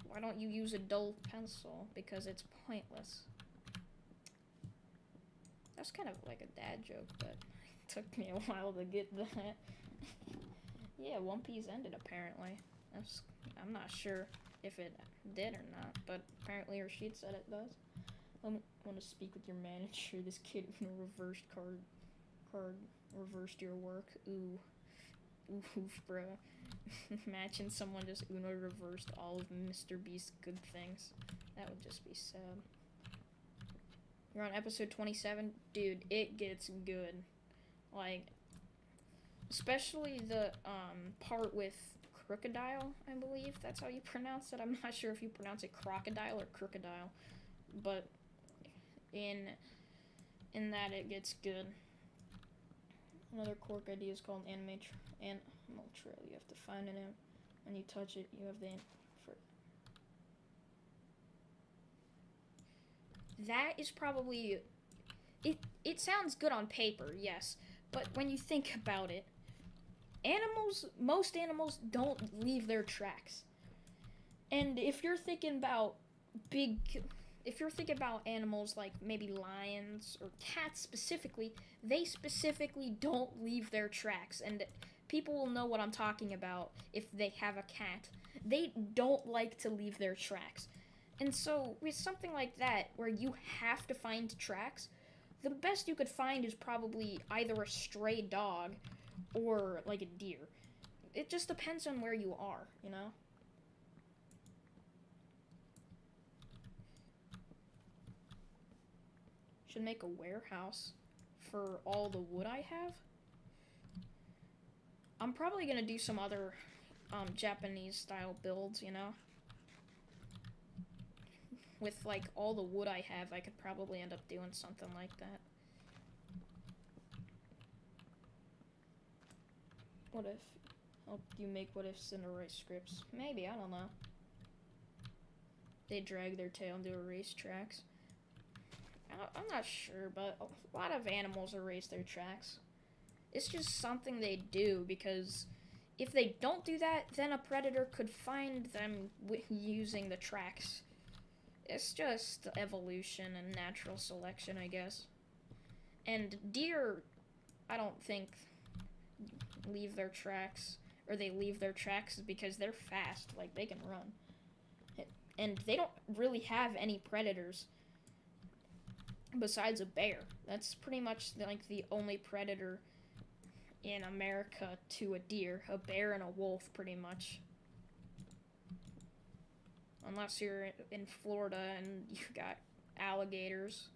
Why don't you use a dull pencil? Because it's pointless. That's kind of like a dad joke, but it took me a while to get that. Yeah, One Piece ended apparently. I'm not sure if it did or not, but apparently Rashid said it does. I want to speak with your manager. This kid reversed reversed your work. Ooh. Oof, bro. Imagine someone just Uno reversed all of Mr. Beast's good things. That would just be sad. You're on episode 27? Dude, it gets good. Like, especially the part with Crocodile, I believe. That's how you pronounce it. I'm not sure if you pronounce it crocodile or crocodile. But in that it gets good. Another quirk idea is called animal trail. You have to find it out. When you touch it, you have the that is probably it sounds good on paper, yes, but when you think about it, most animals don't leave their tracks. And if you're thinking about animals like maybe lions or cats specifically, they specifically don't leave their tracks. And people will know what I'm talking about if they have a cat. They don't like to leave their tracks. And so with something like that, where you have to find tracks, the best you could find is probably either a stray dog or like a deer. It just depends on where you are, you know? Should make a warehouse for all the wood I have. I'm probably gonna do some other Japanese style builds, you know? With like all the wood I have, I could probably end up doing something like that. What if? Help you make what ifs and erase scripts? Maybe, I don't know. They drag their tail into erase tracks. I'm not sure, but a lot of animals erase their tracks. It's just something they do, because if they don't do that, then a predator could find them using the tracks. It's just evolution and natural selection, I guess. And deer, I don't think, leave their tracks, or they leave their tracks because they're fast, like they can run. And they don't really have any predators besides a bear. That's pretty much like the only predator in America to a deer. A bear and a wolf, pretty much. Unless you're in Florida and you got alligators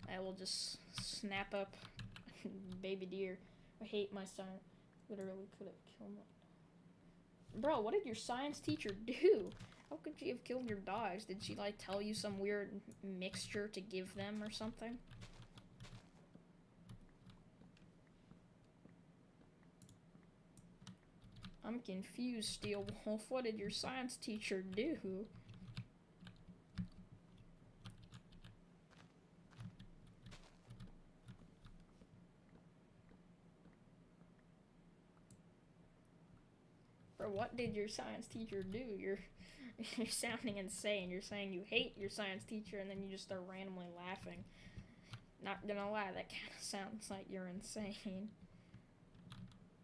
that will just snap up baby deer. I hate my science. Literally could have killed my... Bro, what did your science teacher do? How could she have killed your dogs? Did she, like, tell you some weird mixture to give them or something? I'm confused, Steel Wolf. What did your science teacher do? Bro, what did your science teacher do? You're sounding insane. You're saying you hate your science teacher and then you just start randomly laughing. Not gonna lie, that kind of sounds like you're insane.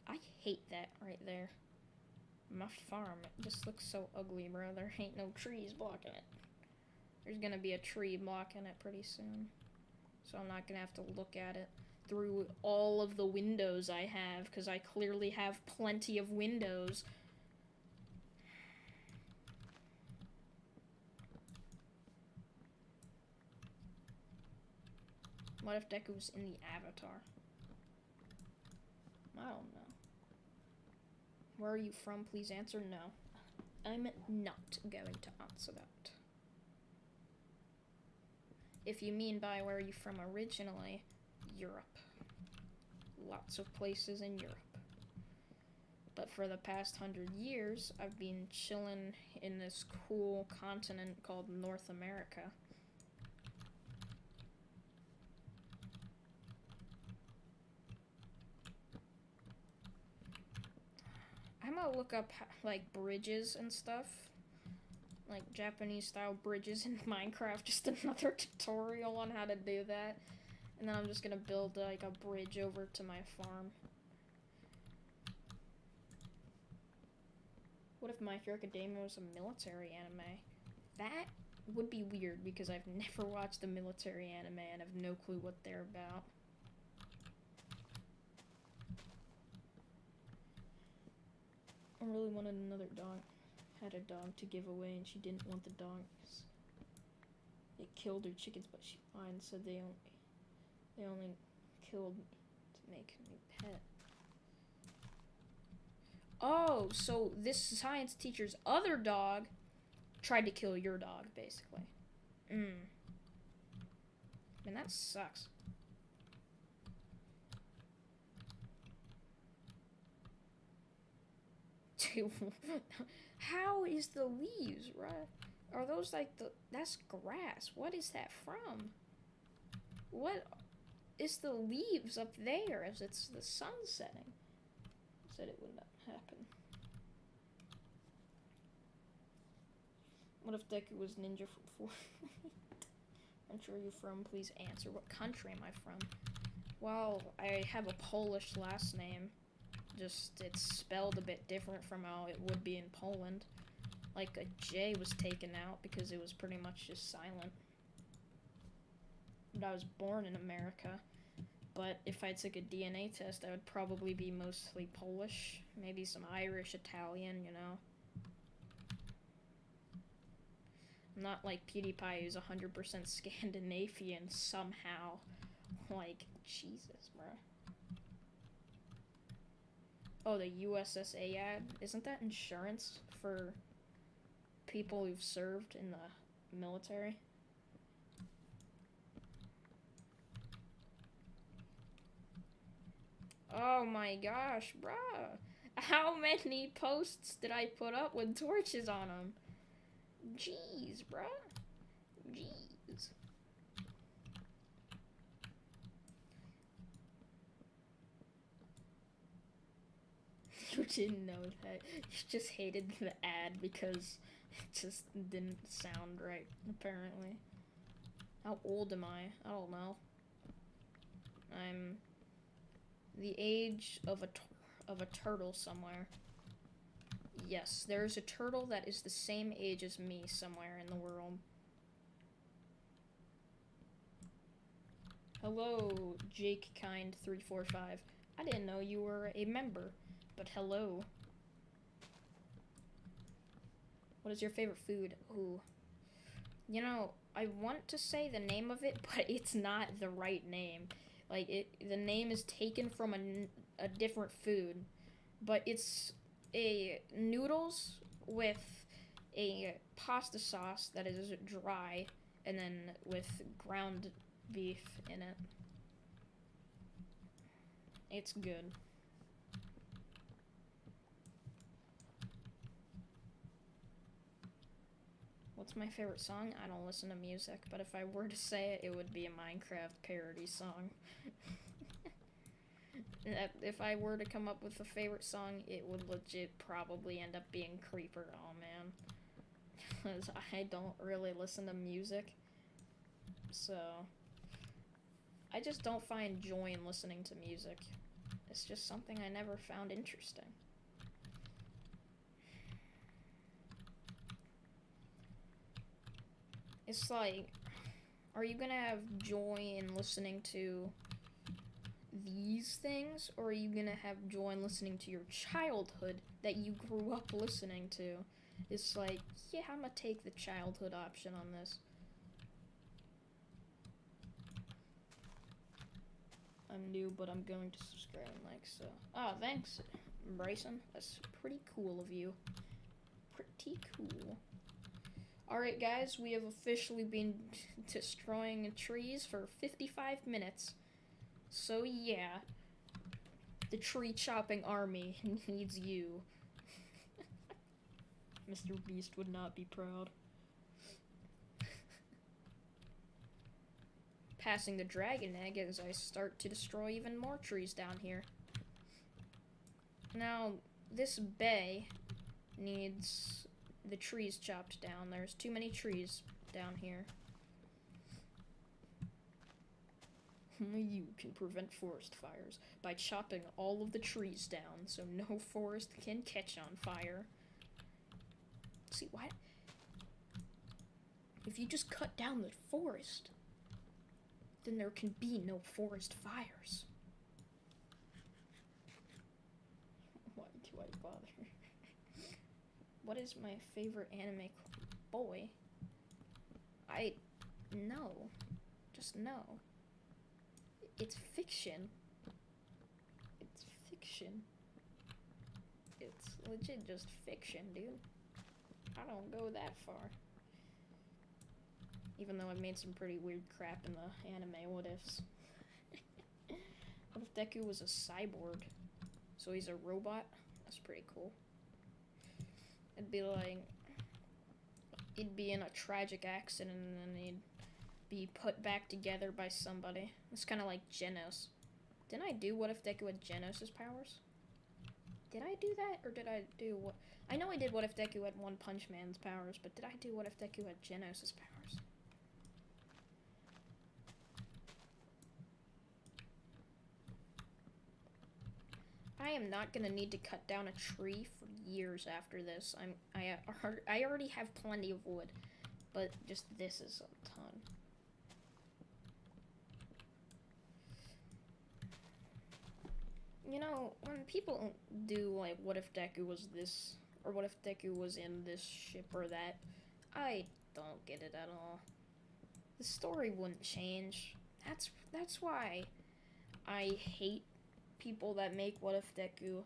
I hate that right there. My farm, it just looks so ugly, bro. There ain't no trees blocking it. There's gonna be a tree blocking it pretty soon. So I'm not gonna have to look at it through all of the windows I have, because I clearly have plenty of windows. What if Deku's in the Avatar? I don't know. Where are you from? Please answer no. I'm not going to answer that. If you mean by where are you from originally, Europe. Lots of places in Europe. But for the past 100 years, I've been chilling in this cool continent called North America. I'm gonna look up, like, bridges and stuff. Like, Japanese-style bridges in Minecraft. Just another tutorial on how to do that. And then I'm just gonna build, like, a bridge over to my farm. What if My Hero Academia was a military anime? That would be weird, because I've never watched a military anime and have no clue what they're about. I really wanted another dog. Had a dog to give away and she didn't want the dogs. It killed her chickens, but she lied and said they only killed to make a new pet. Oh, so this science teacher's other dog tried to kill your dog, basically. Man, that sucks. How is the leaves, right? Are those like that's grass. What is that from? What is the leaves up there as it's the sun setting? Said it would not happen. What if Deku was ninja from 4? Country are you from? Please answer. What country am I from? Well, I have a Polish last name. Just, it's spelled a bit different from how it would be in Poland. Like, a J was taken out because it was pretty much just silent. But I was born in America. But if I took a DNA test, I would probably be mostly Polish. Maybe some Irish, Italian, you know. I'm not like PewDiePie who's 100% Scandinavian somehow. Like, Jesus, bro. Oh, the USSA ad? Isn't that insurance for people who've served in the military? Oh my gosh, bruh. How many posts did I put up with torches on them? Jeez, bruh. Jeez. You didn't know that. You just hated the ad because it just didn't sound right, apparently. How old am I? I don't know. I'm the age of a turtle somewhere. Yes, there's a turtle that is the same age as me somewhere in the world. Hello, JakeKind345. I didn't know you were a member, but hello. What is your favorite food? Ooh. You know, I want to say the name of it, but it's not the right name. Like, the name is taken from a different food, but it's a noodles with a pasta sauce that is dry, and then with ground beef in it. It's good. What's my favorite song? I don't listen to music, but if I were to say it, it would be a Minecraft parody song. If I were to come up with a favorite song, it would legit probably end up being Creeper. Oh man. Because I don't really listen to music. So, I just don't find joy in listening to music. It's just something I never found interesting. It's like, are you gonna have joy in listening to these things, or are you gonna have joy in listening to your childhood that you grew up listening to? It's like, yeah, I'm gonna take the childhood option on this. I'm new, but I'm going to subscribe and like, so. Oh, thanks, Bryson. That's pretty cool of you. Pretty cool. Alright, guys, we have officially been destroying trees for 55 minutes. So, yeah. The tree chopping army needs you. Mr. Beast would not be proud. Passing the dragon egg as I start to destroy even more trees down here. Now, this bay needs the trees chopped down. There's too many trees down here. You can prevent forest fires by chopping all of the trees down so no forest can catch on fire. See, what? If you just cut down the forest, then there can be no forest fires. Why do I bother? What is my favorite anime? Boy. No. Just no. It's fiction. It's fiction. It's legit just fiction, dude. I don't go that far. Even though I've made some pretty weird crap in the anime what ifs. What if Deku was a cyborg? So he's a robot? That's pretty cool. It'd be like, he'd be in a tragic accident and then he'd be put back together by somebody. It's kind of like Genos. Didn't I do What If Deku had Genos' powers? Did I do that? Or did I do what? I know I did What If Deku had One Punch Man's powers, but did I do What If Deku had Genos' powers? I am not gonna need to cut down a tree for years after this. I already have plenty of wood, but just this is a ton. You know, when people do like what if Deku was this, or what if Deku was in this ship or that, I don't get it at all. The story wouldn't change. That's why I hate people that make What If Deku.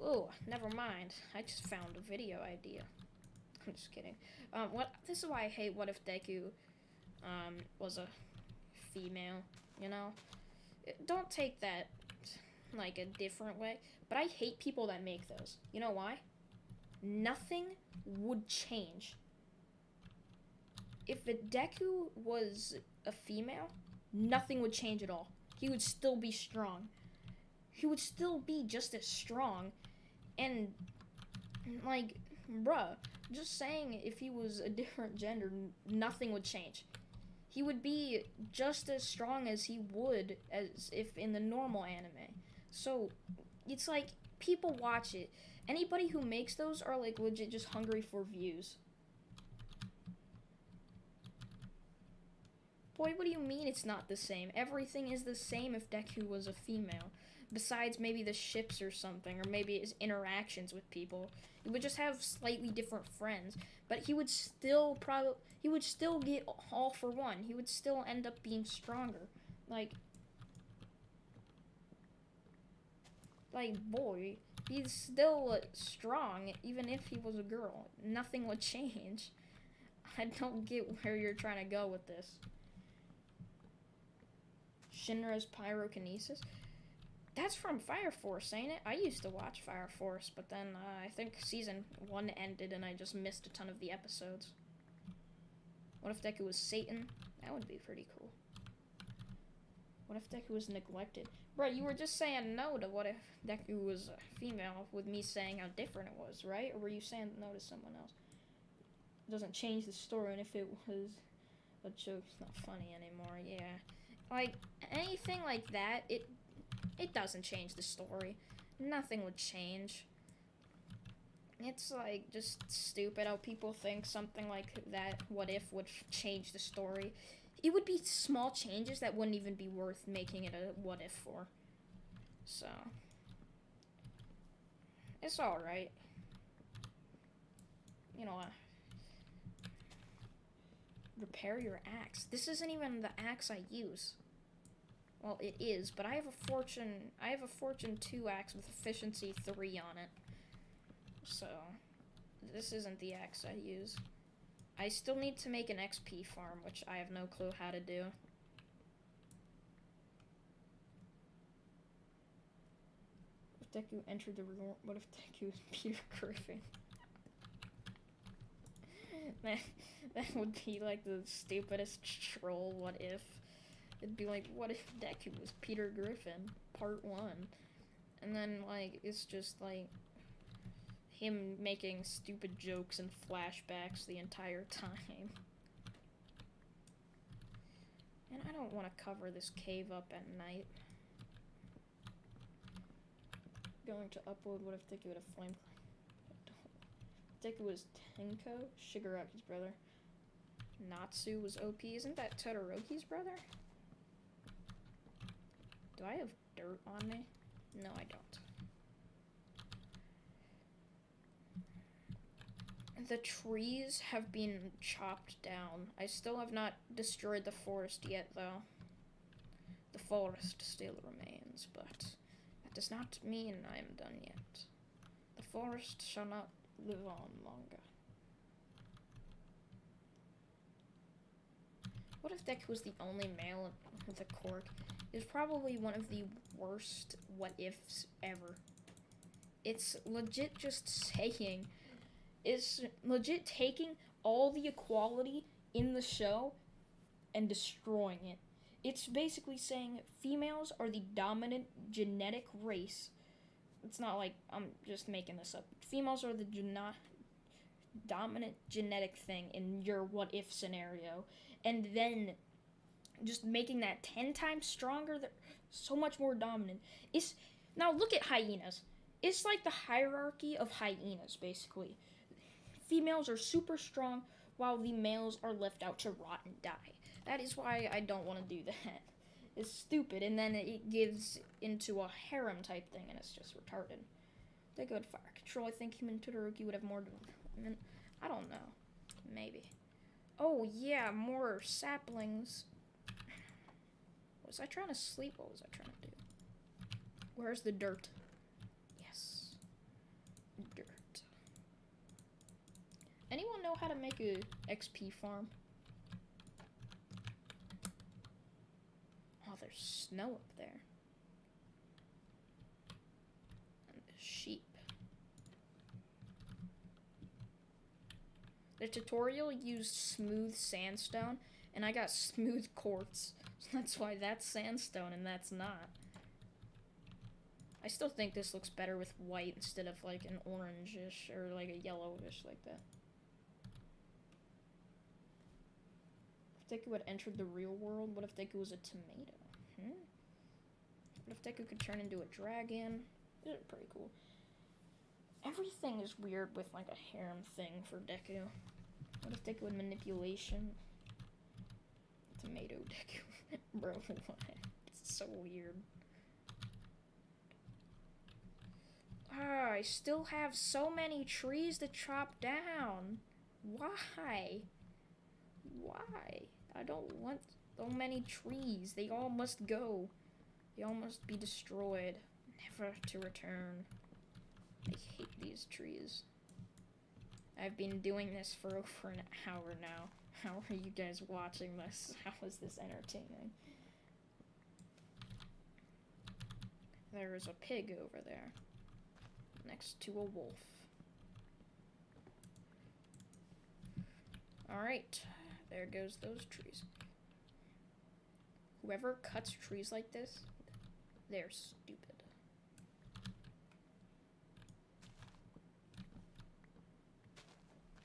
Oh, never mind. I just found a video idea. I'm just kidding. This is why I hate What If Deku was a female, you know? Don't take that like a different way, but I hate people that make those. You know why? Nothing would change. If Deku was a female, nothing would change at all. He would still be strong. He would still be just as strong. And, like, bruh, just saying if he was a different gender, nothing would change. He would be just as strong as he would as if in the normal anime. So, it's like, people watch it. Anybody who makes those are, like, legit just hungry for views. Boy, what do you mean it's not the same? Everything is the same if Deku was a female. Besides maybe the ships or something, or maybe his interactions with people. He would just have slightly different friends. But he would still get all for one. He would still end up being stronger. Like, boy, he's still strong, even if he was a girl. Nothing would change. I don't get where you're trying to go with this. Shinra's pyrokinesis? That's from Fire Force, ain't it? I used to watch Fire Force, but then I think season 1 ended and I just missed a ton of the episodes. What if Deku was Satan? That would be pretty cool. What if Deku was neglected? Bro, you were just saying no to what if Deku was a female with me saying how different it was, right? Or were you saying no to someone else? It doesn't change the story, and if it was a joke, it's not funny anymore, yeah. Like, anything like that, it doesn't change the story. Nothing would change. It's, like, just stupid how people think something like that, what if, would change the story. It would be small changes that wouldn't even be worth making it a what if for. So, it's alright. You know, repair your axe. This isn't even the axe I use. Well, it is, but I have a Fortune 2 axe with efficiency 3 on it. So, this isn't the axe I use. I still need to make an XP farm, which I have no clue how to do. If Deku entered the room, what if Deku was Peter Griffin? that would be like the stupidest troll what if. It'd be like, what if Deku was Peter Griffin, part 1? And then, like, it's just like him making stupid jokes and flashbacks the entire time. And I don't want to cover this cave up at night. Going to upload what if Deku had a flame. Deku was Tenko, Shigaraki's brother. Natsu was OP. Isn't that Todoroki's brother? Do I have dirt on me? No, I don't. The trees have been chopped down. I still have not destroyed the forest yet, though. The forest still remains, but that does not mean I am done yet. The forest shall not live on longer. What if Deku was the only male with a quirk? It's probably one of the worst what ifs ever. It's legit just saying, it's legit taking all the equality in the show and destroying it. It's basically saying females are the dominant genetic race. It's not like I'm just making this up. Females are the dominant genetic thing in your what if scenario. And then just making that 10 times stronger, they're so much more dominant. Now look at hyenas. It's like the hierarchy of hyenas, basically. Females are super strong, while the males are left out to rot and die. That is why I don't want to do that. It's stupid, and then it gives into a harem type thing, and it's just retarded. They go to fire control. I think human Todoroki would have more development. I don't know. Maybe. Oh, yeah, more saplings. Was I trying to sleep? What was I trying to do? Where's the dirt? Yes. Dirt. Anyone know how to make a XP farm? Oh, there's snow up there. And the sheep. The tutorial used smooth sandstone, and I got smooth quartz. So that's why that's sandstone and that's not. I still think this looks better with white instead of like an orangish or like a yellowish like that. If Deku had entered the real world, what if Deku was a tomato? What if Deku could turn into a dragon? These are pretty cool. Everything is weird with like a harem thing for Deku. What if Deku had manipulation? Tomato Deku. Bro, what? It's so weird. I still have so many trees to chop down. Why? Why? I don't want so many trees. They all must go. They all must be destroyed. Never to return. I hate these trees. I've been doing this for over an hour now. How are you guys watching this? How is this entertaining? There is a pig over there. Next to a wolf. Alright. There goes those trees. whoever cuts trees like this, they're stupid.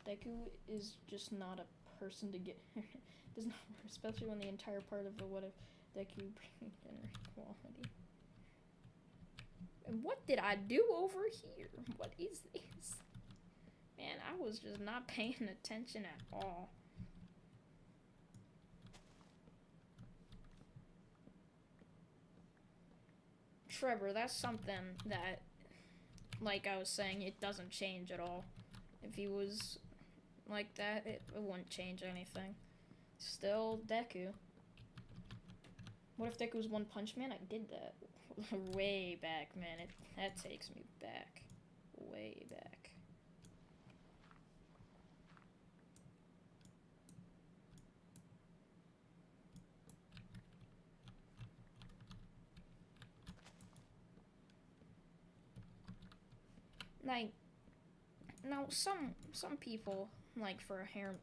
Deku is just not a person to get does not, especially when the entire part of the what if Deku bring gender equality. And what did I do over here? What is this? Man, I was just not paying attention at all. Trevor, that's something that, like I was saying, it doesn't change at all. If he was like that, it wouldn't change anything. Still Deku. What if Deku was One Punch Man? I did that way back, man. That takes me back. Way back. Like, now some people, like for a harem,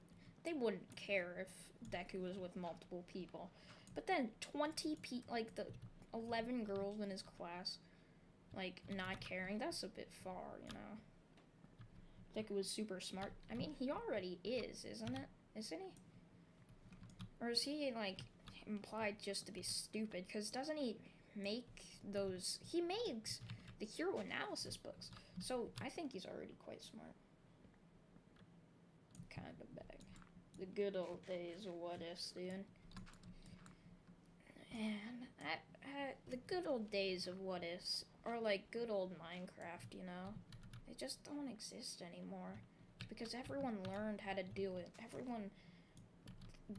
they wouldn't care if Deku was with multiple people. But then 20 like the 11 girls in his class, like not caring, that's a bit far, you know. Deku was super smart. I mean, he already is, isn't it? Isn't he? Or is he like implied just to be stupid? Because doesn't he make those? He makes the hero analysis books. So I think he's already quite smart. Kind of bag. The good old days of what ifs, dude. And the good old days of what ifs are like good old Minecraft, you know? They just don't exist anymore. Because everyone learned how to do it. Everyone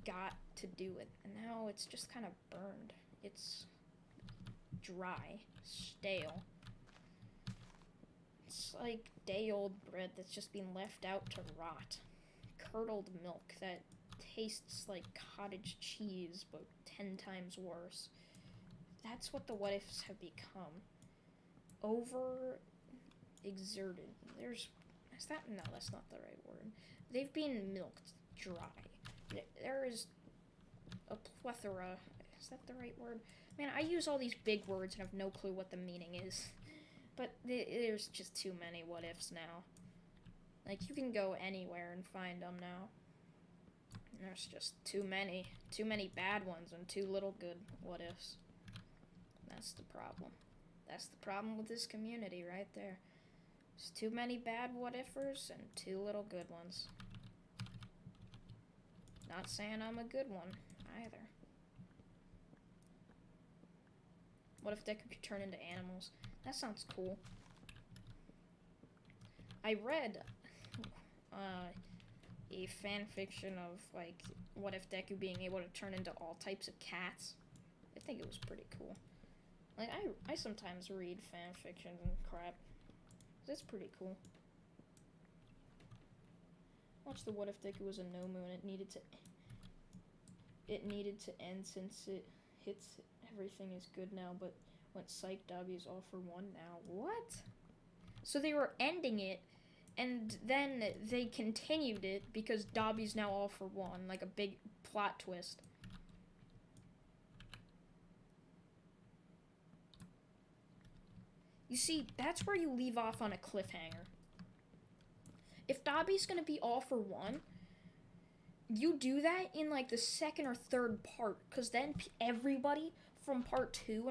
got to do it. And now it's just kind of burned. It's dry, stale. It's like day-old bread that's just been left out to rot. Curdled milk that tastes like cottage cheese, but 10 times worse. That's what the what ifs have become. Over exerted. No, that's not the right word. They've been milked dry. There is a plethora. Is that the right word? Man, I use all these big words and have no clue what the meaning is. But there's just too many what ifs now. Like, you can go anywhere and find them now. There's just too many bad ones and too little good what ifs. That's the problem. That's the problem with this community right there. There's too many bad what ifers and too little good ones. Not saying I'm a good one either. What if Deku could turn into animals? That sounds cool. I read a fan fiction of like what if Deku being able to turn into all types of cats. I think it was pretty cool. Like I sometimes read fan fictions and crap. That's pretty cool. Watch the what if Deku was a no moon. It needed to end since it hits everything is good now, but went psych, Dobby's all for one now. What? So they were ending it, and then they continued it because Dobby's now all for one, like a big plot twist. You see, that's where you leave off on a cliffhanger. If Dobby's gonna be all for one, you do that in like the second or third part, because then everybody from part two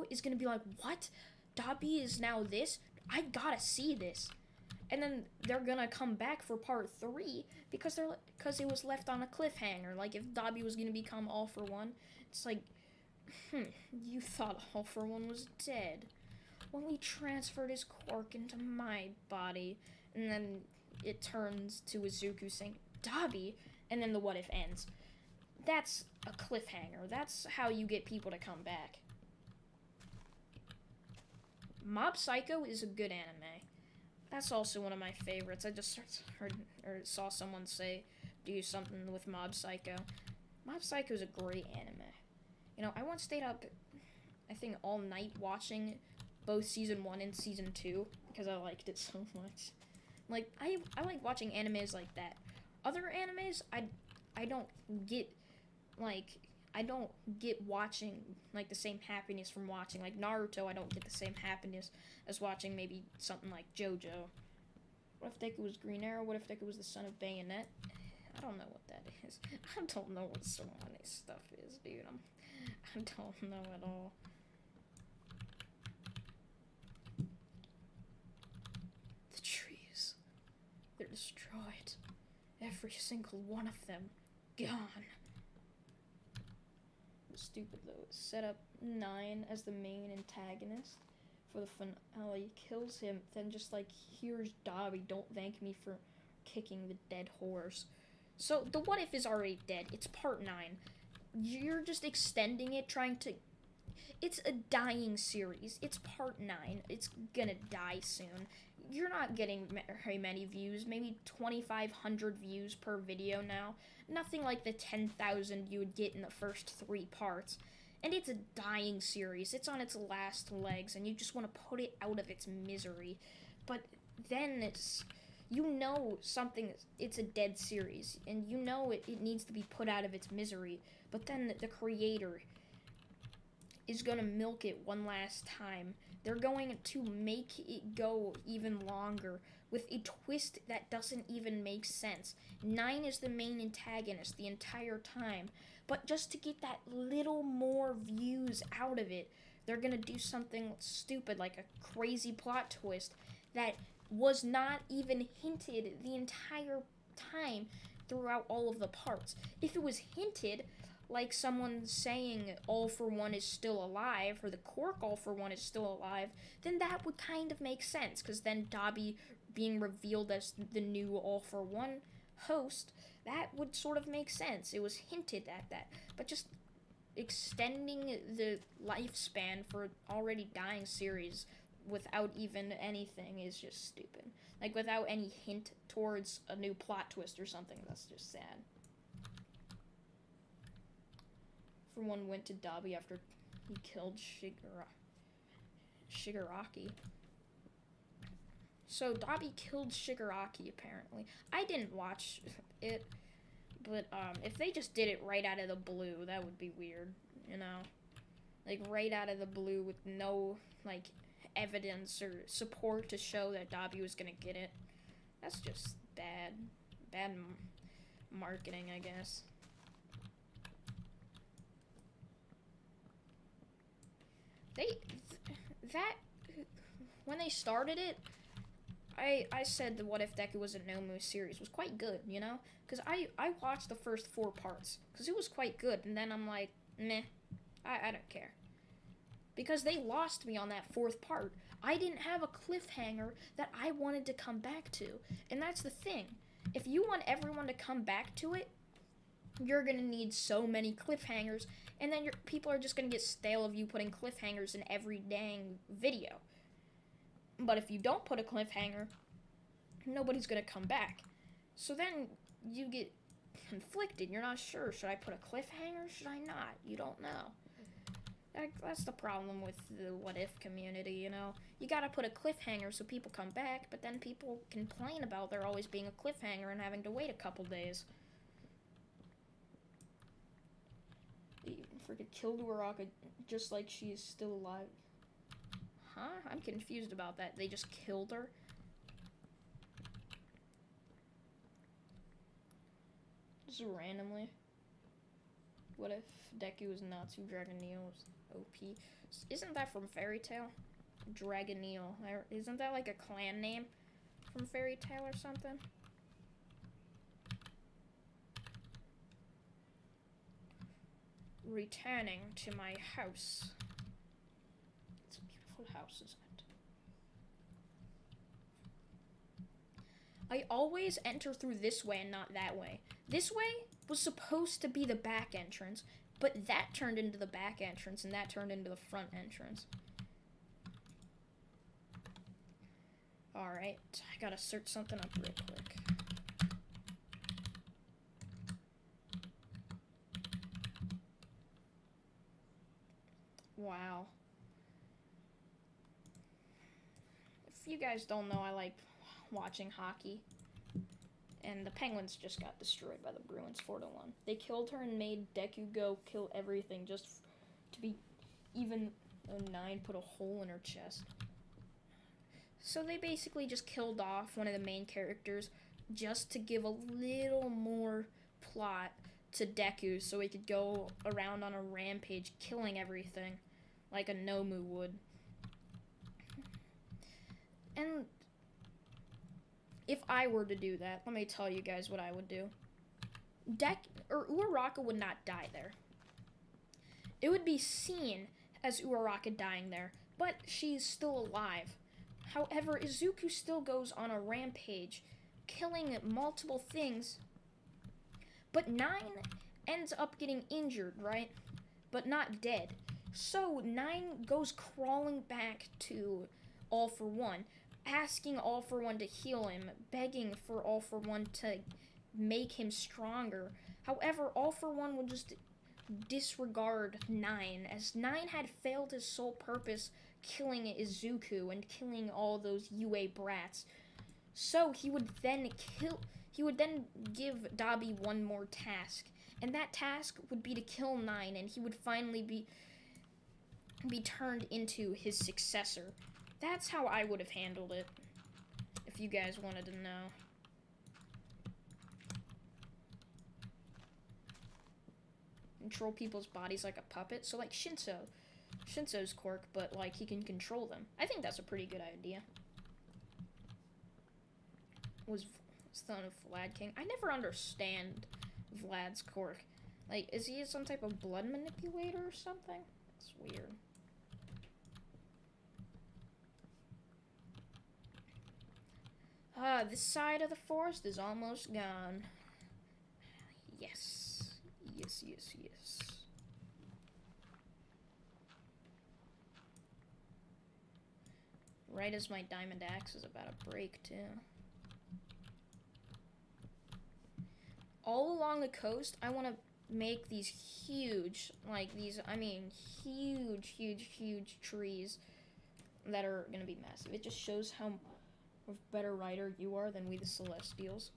is gonna be like, what? Dobby is now this? I gotta see this. And then they're gonna come back for part 3 because it was left on a cliffhanger. Like if Dobby was gonna become all for one, it's like, you thought all for one was dead. Well, he transferred his quirk into my body, and then it turns to Izuku saying, Dobby, and then the what if ends. That's a cliffhanger. That's how you get people to come back. Mob Psycho is a good anime. That's also one of my favorites. I just saw someone say, do something with Mob Psycho. Mob Psycho is a great anime. You know, I once stayed up, I think, all night watching both Season 1 and Season 2 because I liked it so much. Like, I like watching animes like that. Other animes, I don't get, like, I don't get watching like the same happiness from watching like Naruto. I don't get the same happiness as watching maybe something like JoJo. What if Deku was Green Arrow? What if Deku was the son of Bayonet? I don't know what that is. I don't know what some of this stuff is, dude. I don't know at all. The trees. They're destroyed. Every single one of them. Gone. Stupid though. Set up 9 as the main antagonist for the finale. Kills him. Then just like, here's Dabi. Don't thank me for kicking the dead horse. So the what if is already dead. It's part 9. You're just extending it, trying to... It's a dying series. It's part 9. It's gonna die soon. You're not getting very many views. Maybe 2,500 views per video now. Nothing like the 10,000 you would get in the first 3 parts. And it's a dying series. It's on its last legs, and you just want to put it out of its misery. But then it's... You know it's a dead series, and you know it needs to be put out of its misery, but then the creator is gonna milk it one last time. They're going to make it go even longer with a twist that doesn't even make sense. 9 is the main antagonist the entire time, but just to get that little more views out of it, they're gonna do something stupid like a crazy plot twist that was not even hinted the entire time throughout all of the parts. If it was hinted, like someone saying All For One is still alive, or the Quark All For One is still alive, then that would kind of make sense, because then Dabi being revealed as the new All For One host, that would sort of make sense. It was hinted at that, but just extending the lifespan for an already dying series without even anything is just stupid. Like, without any hint towards a new plot twist or something, that's just sad. For one went to Dabi after he killed Shigaraki. So, Dabi killed Shigaraki, apparently. I didn't watch it, but, if they just did it right out of the blue, that would be weird, you know? Like, right out of the blue with no, like, evidence or support to show that Dabi was gonna get it. That's just bad marketing, I guess. When they started it, I said the What If Deku Was a Nomu series was quite good, you know? Because I watched the first 4 parts, because it was quite good, and then I'm like, meh, I don't care. Because they lost me on that 4th part. I didn't have a cliffhanger that I wanted to come back to. And that's the thing. If you want everyone to come back to it, you're going to need so many cliffhangers. And then people are just going to get stale of you putting cliffhangers in every dang video. But if you don't put a cliffhanger, nobody's going to come back. So then you get conflicted. You're not sure. Should I put a cliffhanger? Should I not? You don't know. That's the problem with the What If community, you know? You gotta put a cliffhanger so people come back, but then people complain about there always being a cliffhanger and having to wait a couple days. They freaking killed Uraraka just like she's still alive. Huh? I'm confused about that. They just killed her? Just randomly. What if Deku is Natsu Dragoneel OP? Isn't that from Fairy Tail? Dragoneel. Isn't that like a clan name from Fairy Tail or something? Returning to my house. It's a beautiful house, isn't it? I always enter through this way and not that way. This way was supposed to be the back entrance, but that turned into the back entrance, and that turned into the front entrance. Alright, I gotta search something up real quick. Wow. If you guys don't know, I like watching hockey. And the Penguins just got destroyed by the Bruins 4-1. They killed her and made Deku go kill everything just to be even though 9 put a hole in her chest. So they basically just killed off one of the main characters just to give a little more plot to Deku so he could go around on a rampage killing everything like a Nomu would. And if I were to do that, let me tell you guys what I would do. Uraraka would not die there. It would be seen as Uraraka dying there, but she's still alive. However, Izuku still goes on a rampage, killing multiple things, but 9 ends up getting injured, right? But not dead. So 9 goes crawling back to All For One, asking All For One to heal him, begging for All For One to make him stronger. However, All For One would just disregard 9, as 9 had failed his sole purpose, killing Izuku and killing all those UA brats. So he would then give Dabi one more task, and that task would be to kill 9, and he would finally be turned into his successor. That's how I would have handled it, if you guys wanted to know. Control people's bodies like a puppet, so like Shinso's quirk, but like he can control them. I think that's a pretty good idea. Was son of Vlad King. I never understand Vlad's quirk. Like, is he some type of blood manipulator or something? It's weird. This side of the forest is almost gone. Yes. Yes, yes, yes. Right as my diamond axe is about to break, too. All along the coast, I want to make these huge, like these, I mean, huge, huge, huge trees that are going to be massive. It just shows how better writer you are than we the Celestials.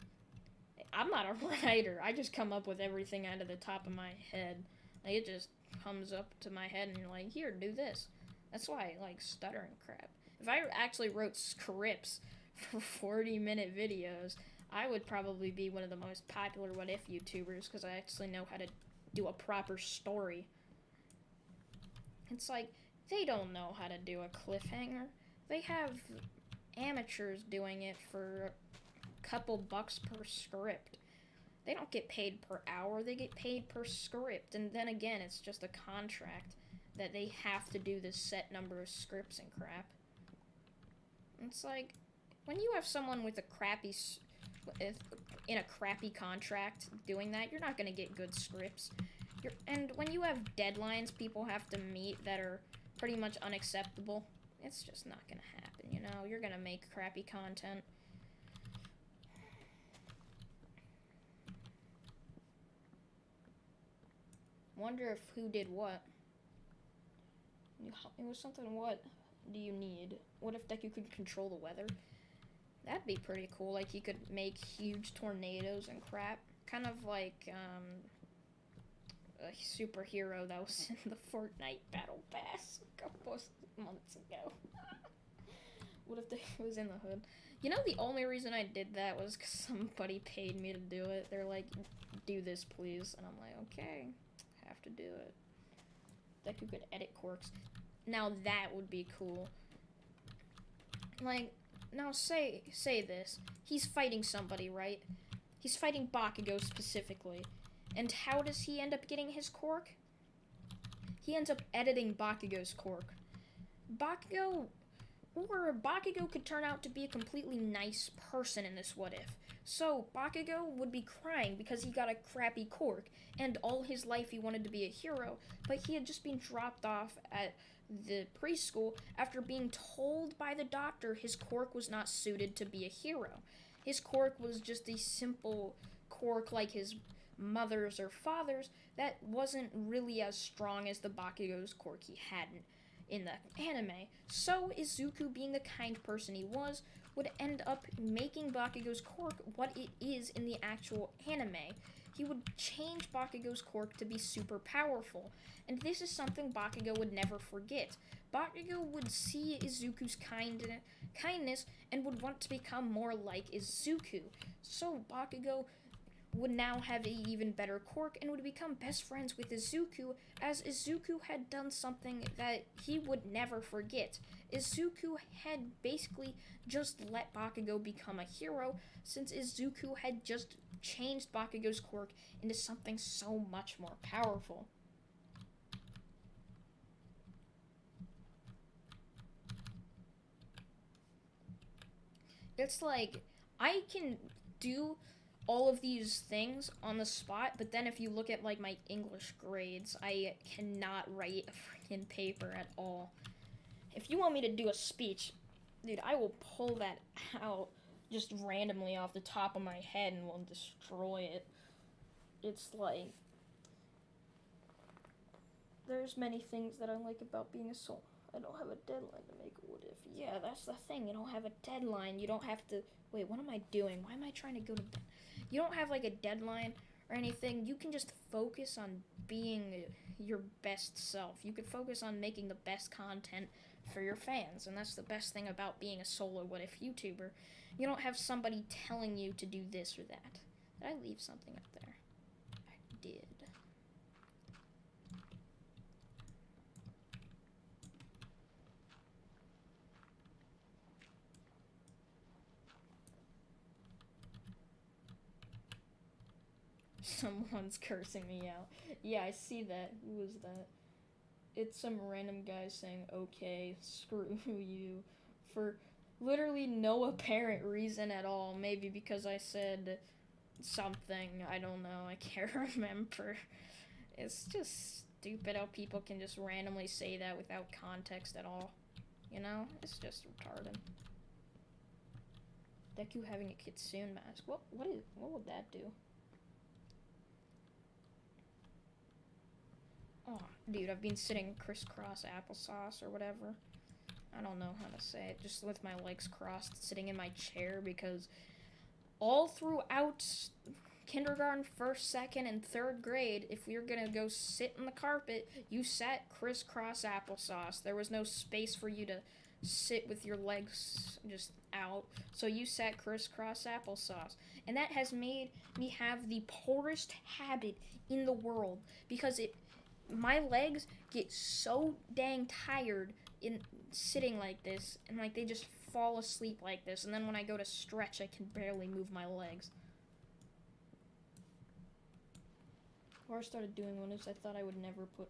I'm not a writer. I just come up with everything out of the top of my head. Like, it just comes up to my head and you're like, here, do this. That's why I like stuttering crap. If I actually wrote scripts for 40-minute videos, I would probably be one of the most popular What If YouTubers because I actually know how to do a proper story. It's like, they don't know how to do a cliffhanger. They have amateurs doing it for a couple bucks per script. They don't get paid per hour, they get paid per script. And then again, it's just a contract that they have to do this set number of scripts and crap. It's like, when you have someone with a crappy in a crappy contract doing that, you're not going to get good scripts. And when you have deadlines people have to meet that are pretty much unacceptable, it's just not going to happen, you know? You're going to make crappy content. Wonder if who did what. It was something, what do you need? What if Deku could control the weather? That'd be pretty cool. Like, he could make huge tornadoes and crap. Kind of like, a superhero that was in the Fortnite Battle Pass a couple months ago. What if they was in the hood? You know, the only reason I did that was because somebody paid me to do it. They're like, do this, please. And I'm like, okay, have to do it. Deku could edit quirks. Now that would be cool. Like, now say this. He's fighting somebody, right? He's fighting Bakugo specifically. And how does he end up getting his quirk? He ends up editing Bakugo's quirk. Bakugo could turn out to be a completely nice person in this What If. So, Bakugo would be crying because he got a crappy quirk, and all his life he wanted to be a hero, but he had just been dropped off at the preschool after being told by the doctor his quirk was not suited to be a hero. His quirk was just a simple quirk like his mother's or father's that wasn't really as strong as the Bakugo's quirk he had in the anime. So Izuku, being the kind person he was, would end up making Bakugo's quirk what it is in the actual anime. He would change Bakugo's quirk to be super powerful, and this is something Bakugo would never forget. Bakugo would see Izuku's kindness and would want to become more like Izuku. So Bakugo would now have an even better quirk and would become best friends with Izuku, as Izuku had done something that he would never forget. Izuku had basically just let Bakugo become a hero, since Izuku had just changed Bakugo's quirk into something so much more powerful. It's like, I can do all of these things on the spot, but then if you look at like my English grades, I cannot write a freaking paper at all. If you want me to do a speech, dude, I will pull that out just randomly off the top of my head and will destroy it. It's like, there's many things that I like about being a soul. I don't have a deadline to make a what if. Yeah, that's the thing. You don't have a deadline. You don't have to. Wait, what am I doing? Why am I trying to go to bed? You don't have like a deadline or anything. You can just focus on being your best self. You can focus on making the best content for your fans, and that's the best thing about being a solo what if YouTuber. You don't have somebody telling you to do this or that. Did I leave something up there? I did. Someone's cursing me out. Yeah, I see that. Who was that? It's some random guy saying, okay, screw you, for literally no apparent reason at all. Maybe because I said something. I don't know. I can't remember. It's just stupid how people can just randomly say that without context at all. You know? It's just retarded. Deku having a Kitsune mask. What would that do? Oh, dude, I've been sitting crisscross applesauce or whatever. I don't know how to say it. Just with my legs crossed, sitting in my chair, because all throughout kindergarten, first, second, and third grade, if we were gonna go sit on the carpet, you sat crisscross applesauce. There was no space for you to sit with your legs just out, so you sat crisscross applesauce. And that has made me have the poorest habit in the world, because my legs get so dang tired in sitting like this, and like they just fall asleep like this, and then when I go to stretch, I can barely move my legs. What I started doing one is I thought I would never put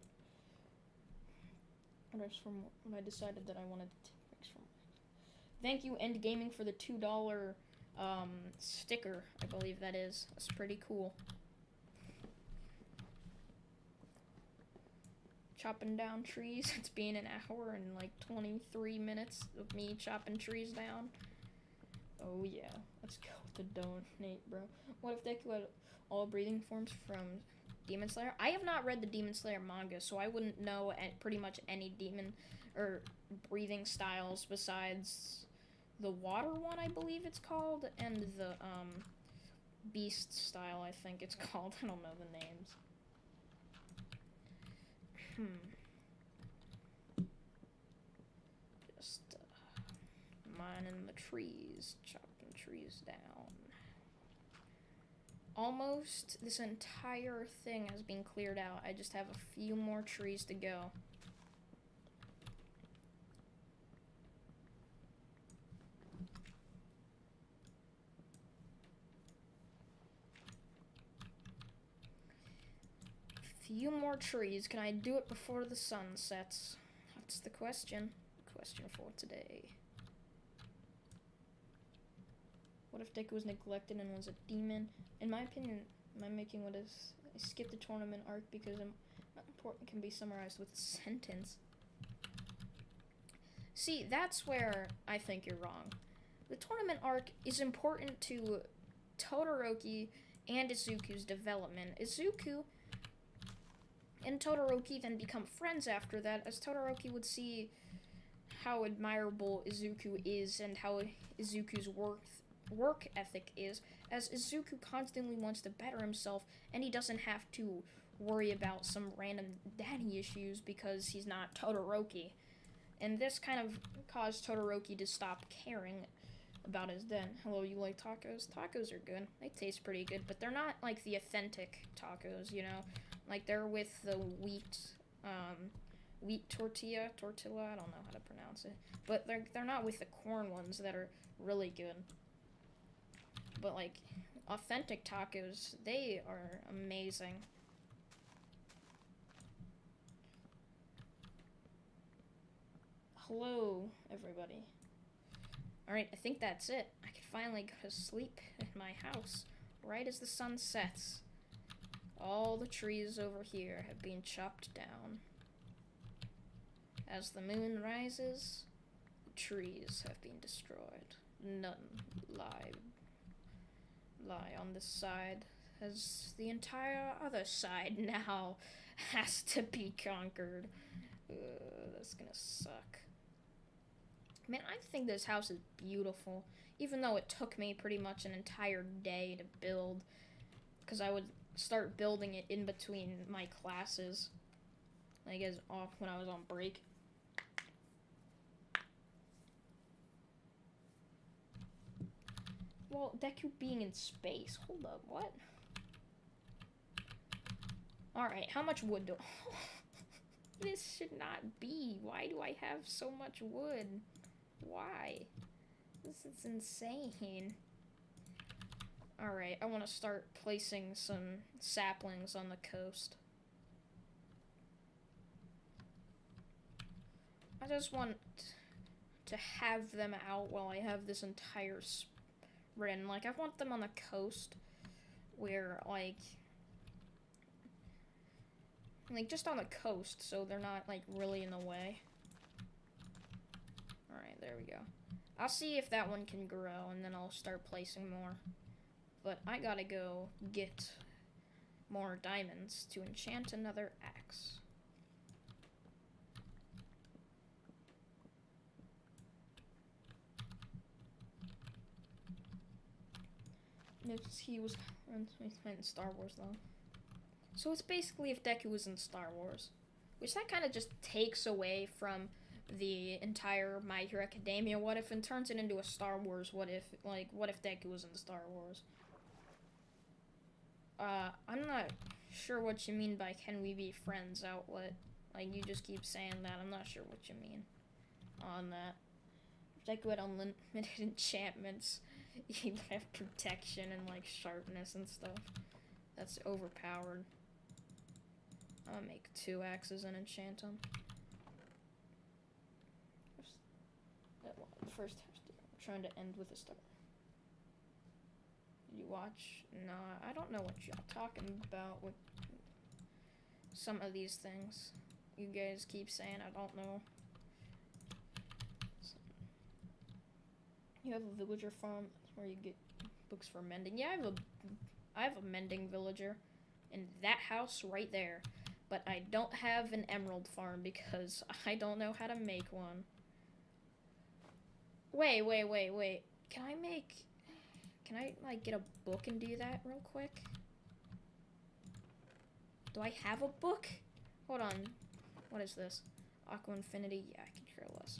others from when I decided that I wanted to fix from. Thank you, End Gaming, for the $2 sticker. I believe that is. That's pretty cool. Chopping down trees. It's been an hour and like 23 minutes of me chopping trees down. Oh yeah, let's go with the donate, bro. What if Deku had all breathing forms from Demon Slayer? I have not read the Demon Slayer manga, so I wouldn't know pretty much any demon or breathing styles besides the water one, I believe it's called, and the beast style, I think it's called. I don't know the names. Just mining the trees, chopping trees down. Almost this entire thing has been cleared out. I just have a few more trees to go. Few more trees. Can I do it before the sun sets? That's the question. Question for today. What if Deku was neglected and was a demon? In my opinion, am I making what is... I skipped the tournament arc because not important can be summarized with a sentence. See, that's where I think you're wrong. The tournament arc is important to Todoroki and Izuku's development. Izuku and Todoroki then become friends after that, as Todoroki would see how admirable Izuku is and how Izuku's work ethic is, as Izuku constantly wants to better himself, and he doesn't have to worry about some random daddy issues because he's not Todoroki. And this kind of caused Todoroki to stop caring about his den. Hello, you like tacos? Tacos are good. They taste pretty good, but they're not like the authentic tacos, you know? Like, they're with the wheat tortilla, I don't know how to pronounce it. But they're not with the corn ones that are really good. But, like, authentic tacos, they are amazing. Hello, everybody. Alright, I think that's it. I can finally go to sleep in my house right as the sun sets. All the trees over here have been chopped down. As the moon rises, the trees have been destroyed. None lie on this side, as the entire other side now has to be conquered. That's gonna suck. Man, I think this house is beautiful, even though it took me pretty much an entire day to build, because I would start building it in between my classes, like when I was on break. Well, Deku being in space. Hold up, what? Alright, how much wood do This should not be. Why do I have so much wood? Why? This is insane. Alright, I want to start placing some saplings on the coast. I just want to have them out while I have this entire spread. Like, I want them on the coast where, like, just on the coast, so they're not, like, really in the way. Alright, there we go. I'll see if that one can grow, and then I'll start placing more. But I gotta go get more diamonds to enchant another axe. Notice he was in Star Wars, though. So it's basically if Deku was in Star Wars. Which that kind of just takes away from the entire My Hero Academia what if and turns it into a Star Wars what if. Like, what if Deku was in Star Wars? I'm not sure what you mean by can we be friends outlet. Like, you just keep saying that. I'm not sure what you mean on that. If Deku had unlimited enchantments, he would have protection and, like, sharpness and stuff. That's overpowered. I'm gonna make 2 axes and enchant them. First, I'm trying to end with a star. Did you watch? Nah, I don't know what y'all talking about with some of these things. You guys keep saying I don't know. You have a villager farm where you get books for mending. Yeah, I have a mending villager in that house right there. But I don't have an emerald farm because I don't know how to make one. Wait. Can I, like, get a book and do that real quick? Do I have a book? Hold on. What is this? Aqua Infinity? Yeah, I can care less.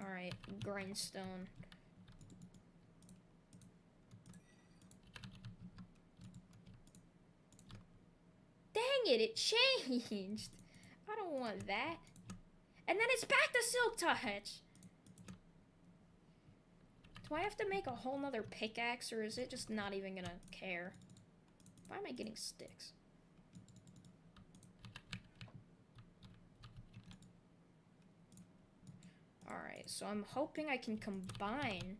Alright, grindstone. Dang it changed! I don't want that. And then it's back to Silk Touch! Do I have to make a whole nother pickaxe, or is it just not even gonna care? Why am I getting sticks? Alright, so I'm hoping I can combine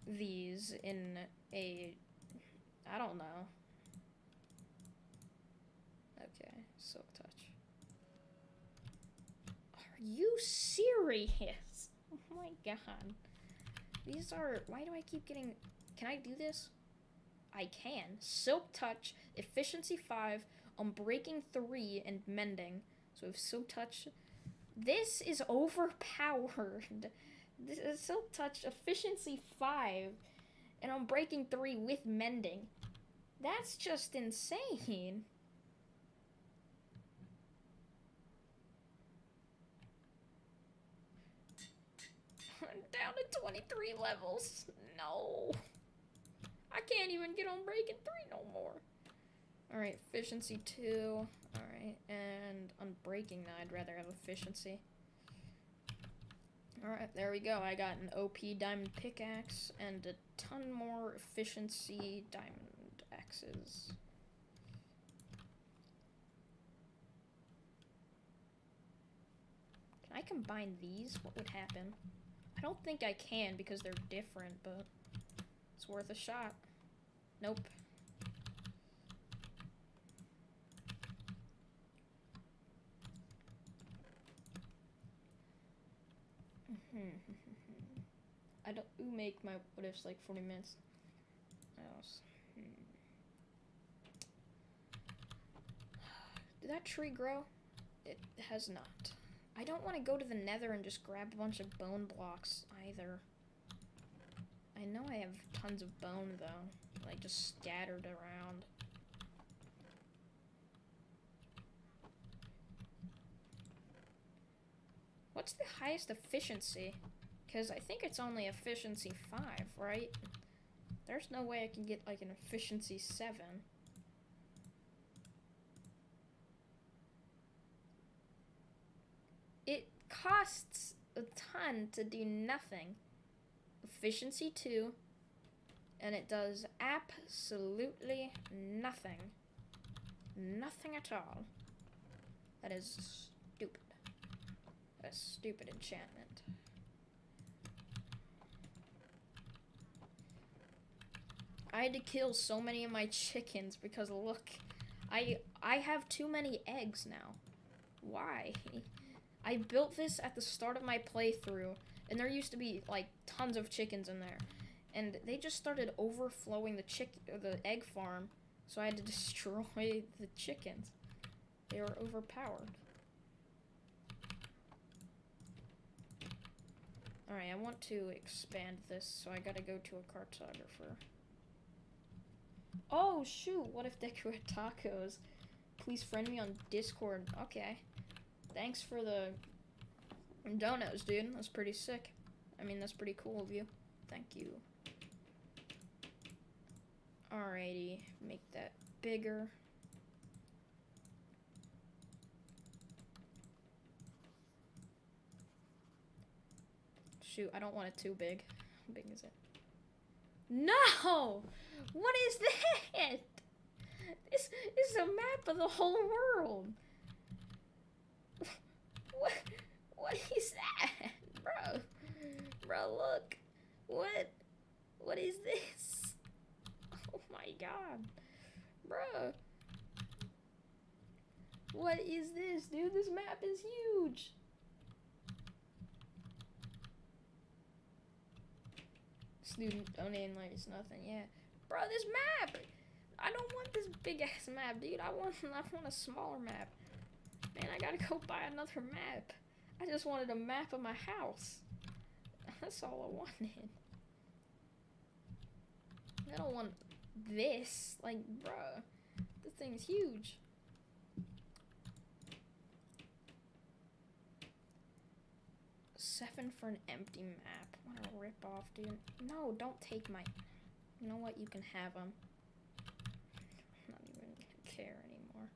these in a... I don't know. Okay, Silk Touch. Are you serious? Oh my god. These are... Why do I keep getting... Can I do this? I can. Silk Touch, Efficiency 5, Unbreaking 3, and Mending. So if Silk Touch... This is overpowered. This is Silk Touch efficiency 5, and I'm breaking 3 with mending. That's just insane. I'm down to 23 levels. No. I can't even get on breaking 3 no more. Alright, efficiency 2. Alright, and unbreaking now. I'd rather have efficiency. Alright, there we go. I got an OP diamond pickaxe and a ton more efficiency diamond axes. Can I combine these? What would happen? I don't think I can because they're different, but it's worth a shot. Nope. I don't make my what ifs like 40 minutes. Did that tree grow? It has not. I don't want to go to the nether and just grab a bunch of bone blocks either. I know I have tons of bone though, like just scattered around. What's the highest efficiency? Because I think it's only efficiency 5, right? There's no way I can get like an efficiency 7. It costs a ton to do nothing. Efficiency 2, and it does absolutely nothing. Nothing at all. That is stupid. A stupid enchantment. I had to kill so many of my chickens because look, I have too many eggs now. Why? I built this at the start of my playthrough, and there used to be like tons of chickens in there, and they just started overflowing the egg farm, so I had to destroy the chickens. They were overpowered. Alright, I want to expand this, so I gotta go to a cartographer. Oh, shoot, what if Deku had tacos? Please friend me on Discord. Okay. Thanks for the donuts, dude. That's pretty sick. I mean, that's pretty cool of you. Thank you. Alrighty, make that bigger. Shoot, I don't want it too big. How big is it? No! What is that? This is a map of the whole world. What is that? Bro, look. What is this? Oh my god. Bro. What is this, dude? This map is huge. Student donating like it's nothing, yeah. Bro, this map! I don't want this big ass map, dude. I want a smaller map. Man, I gotta go buy another map. I just wanted a map of my house. That's all I wanted. I don't want this. Like, bruh. This thing's huge. $7 for an empty map. What a rip off, dude. No, don't take my... You know what? You can have them. I'm not even gonna care anymore.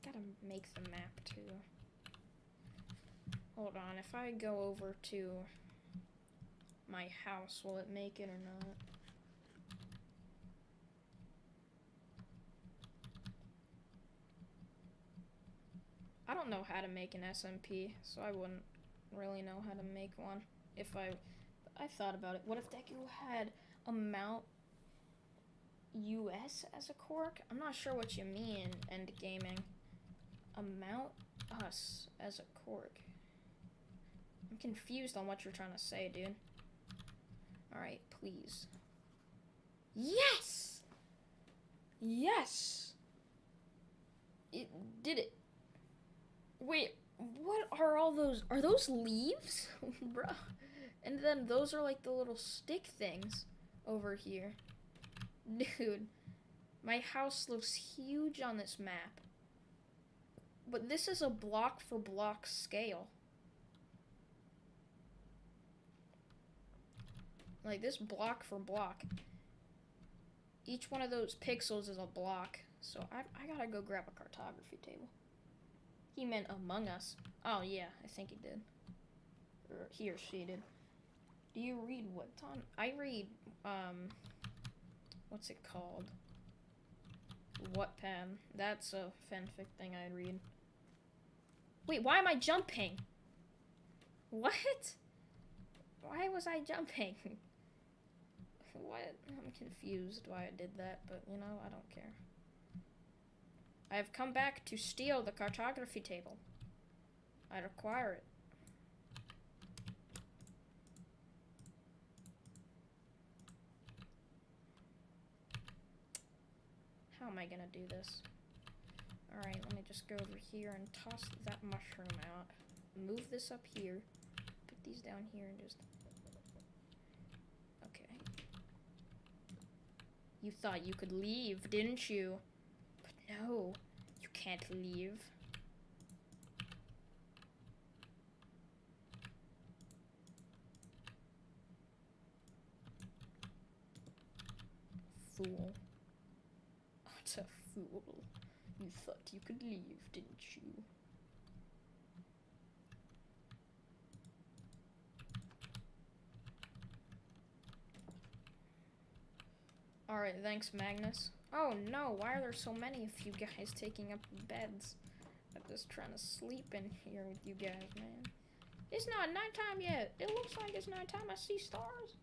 I gotta make the map too. Hold on, if I go over to my house, will it make it or not? I don't know how to make an SMP, so I wouldn't really know how to make one. If I thought about it. What if Deku had a Mount US as a quirk? I'm not sure what you mean, End Gaming. A Mount Us as a quirk. I'm confused on what you're trying to say, dude. Alright, please. Yes! Yes! It did it. Wait, What are all those? Are those leaves? Bruh. And then those are like the little stick things over here. Dude, my house looks huge on this map. But this is a block for block scale. Like this block for block. Each one of those pixels is a block. So I gotta go grab a cartography table. He meant Among Us. Oh yeah, I think he did. Or he or she did. Do you read Wattpad? I read, what's it called? Wattpad. That's a fanfic thing I read. Wait, why am I jumping? What? Why was I jumping? What? I'm confused why I did that, but you know, I don't care. I have come back to steal the cartography table. I require it. How am I gonna do this? Alright, let me just go over here and toss that mushroom out. Move this up here. Put these down here and just... Okay. You thought you could leave, didn't you? But no, you can't leave. Fool. What a fool. You thought you could leave, didn't you? Alright, thanks, Magnus. Oh no, why are there so many of you guys taking up beds? I'm just trying to sleep in here with you guys, man. It's not nighttime yet. It looks like it's nighttime. I see stars.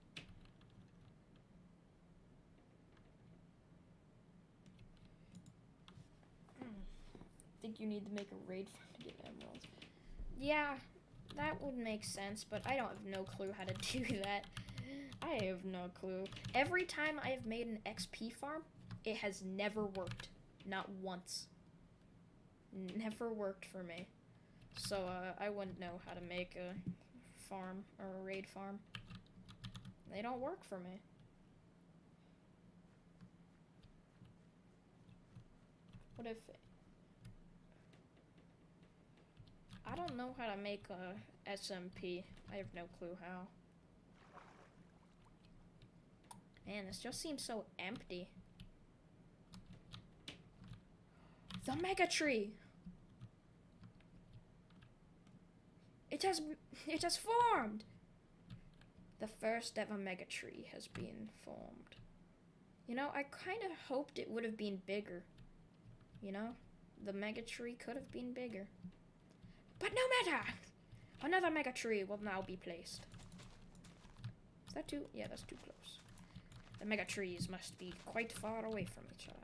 Think you need to make a raid farm to get emeralds. Yeah, that would make sense, but I don't have no clue how to do that. I have no clue. Every time I have made an XP farm, it has never worked. Not once. Never worked for me. So, I wouldn't know how to make a farm or a raid farm. They don't work for me. What if... I don't know how to make a SMP. I have no clue how. Man, this just seems so empty. The Mega Tree! It has formed! The first ever Mega Tree has been formed. You know, I kind of hoped it would have been bigger. You know? The Mega Tree could have been bigger. But no matter! Another Mega Tree will now be placed. Is that too? Yeah, that's too close. The Mega Trees must be quite far away from each other.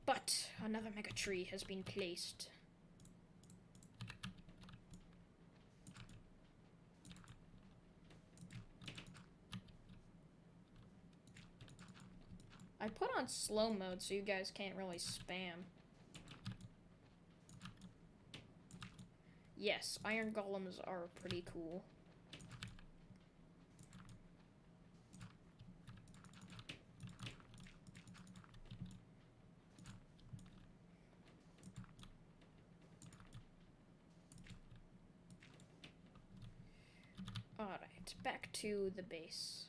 But another Mega Tree has been placed. I put on slow mode so you guys can't really spam. Yes, iron golems are pretty cool. Alright, back to the base.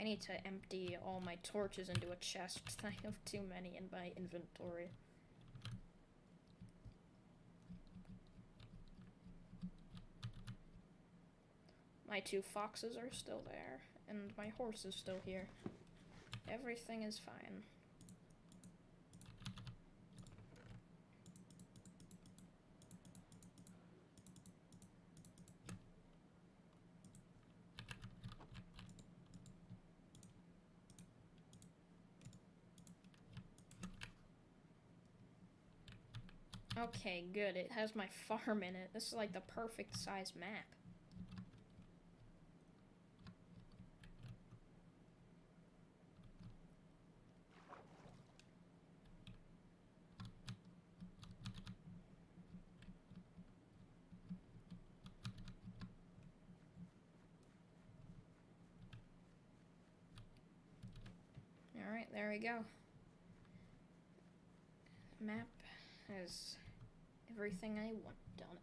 I need to empty all my torches into a chest. I have too many in my inventory. My 2 foxes are still there, and my horse is still here. Everything is fine. Okay, good. It has my farm in it. This is like the perfect size map. there we go. Map has everything I want on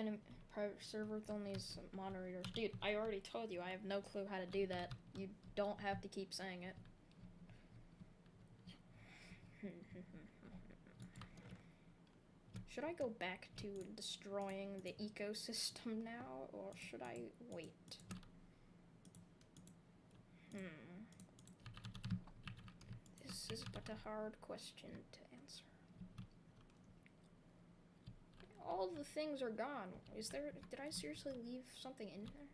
it. Private server with only moderators. Dude, I already told you I have no clue how to do that. You don't have to keep saying it. Should I go back to destroying the ecosystem now, or should I wait? This is but a hard question to answer. All the things are gone. Did I seriously leave something in there?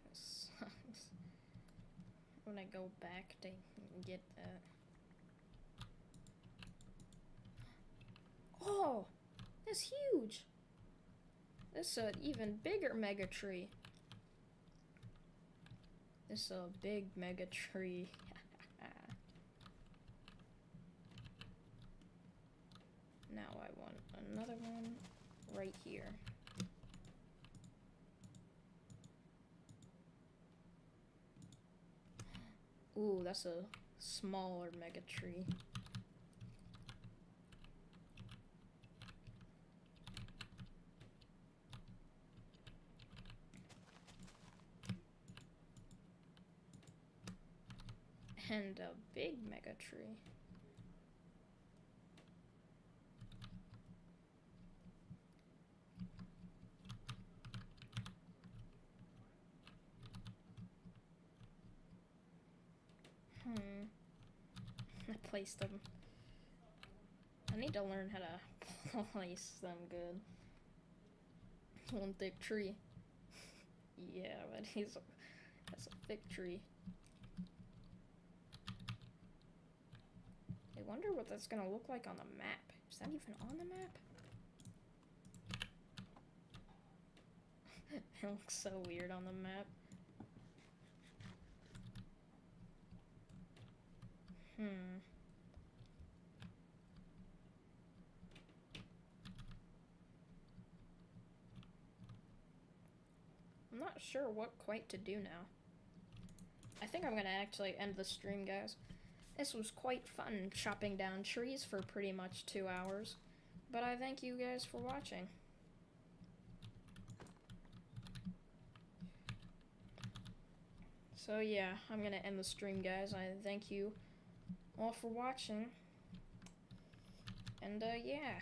This sucks. When I go back to get that. Oh! That's huge! This is an even bigger mega tree. This is a big mega tree. Now I want another one right here. Ooh, that's a smaller mega tree. And a big mega tree. I placed them. I need to learn how to place them good. It's one thick tree. Yeah, but that's a thick tree. I wonder what that's gonna look like on the map. Is that even on the map? It looks so weird on the map. I'm not sure what quite to do now. I think I'm gonna actually end the stream, guys. This was quite fun chopping down trees for pretty much 2 hours. But I thank you guys for watching. So yeah, I'm gonna end the stream, guys. I thank you all for watching. And yeah.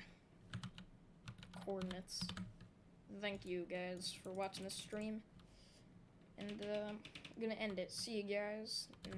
Coordinates. Thank you guys for watching the stream. And I'm gonna end it. See you guys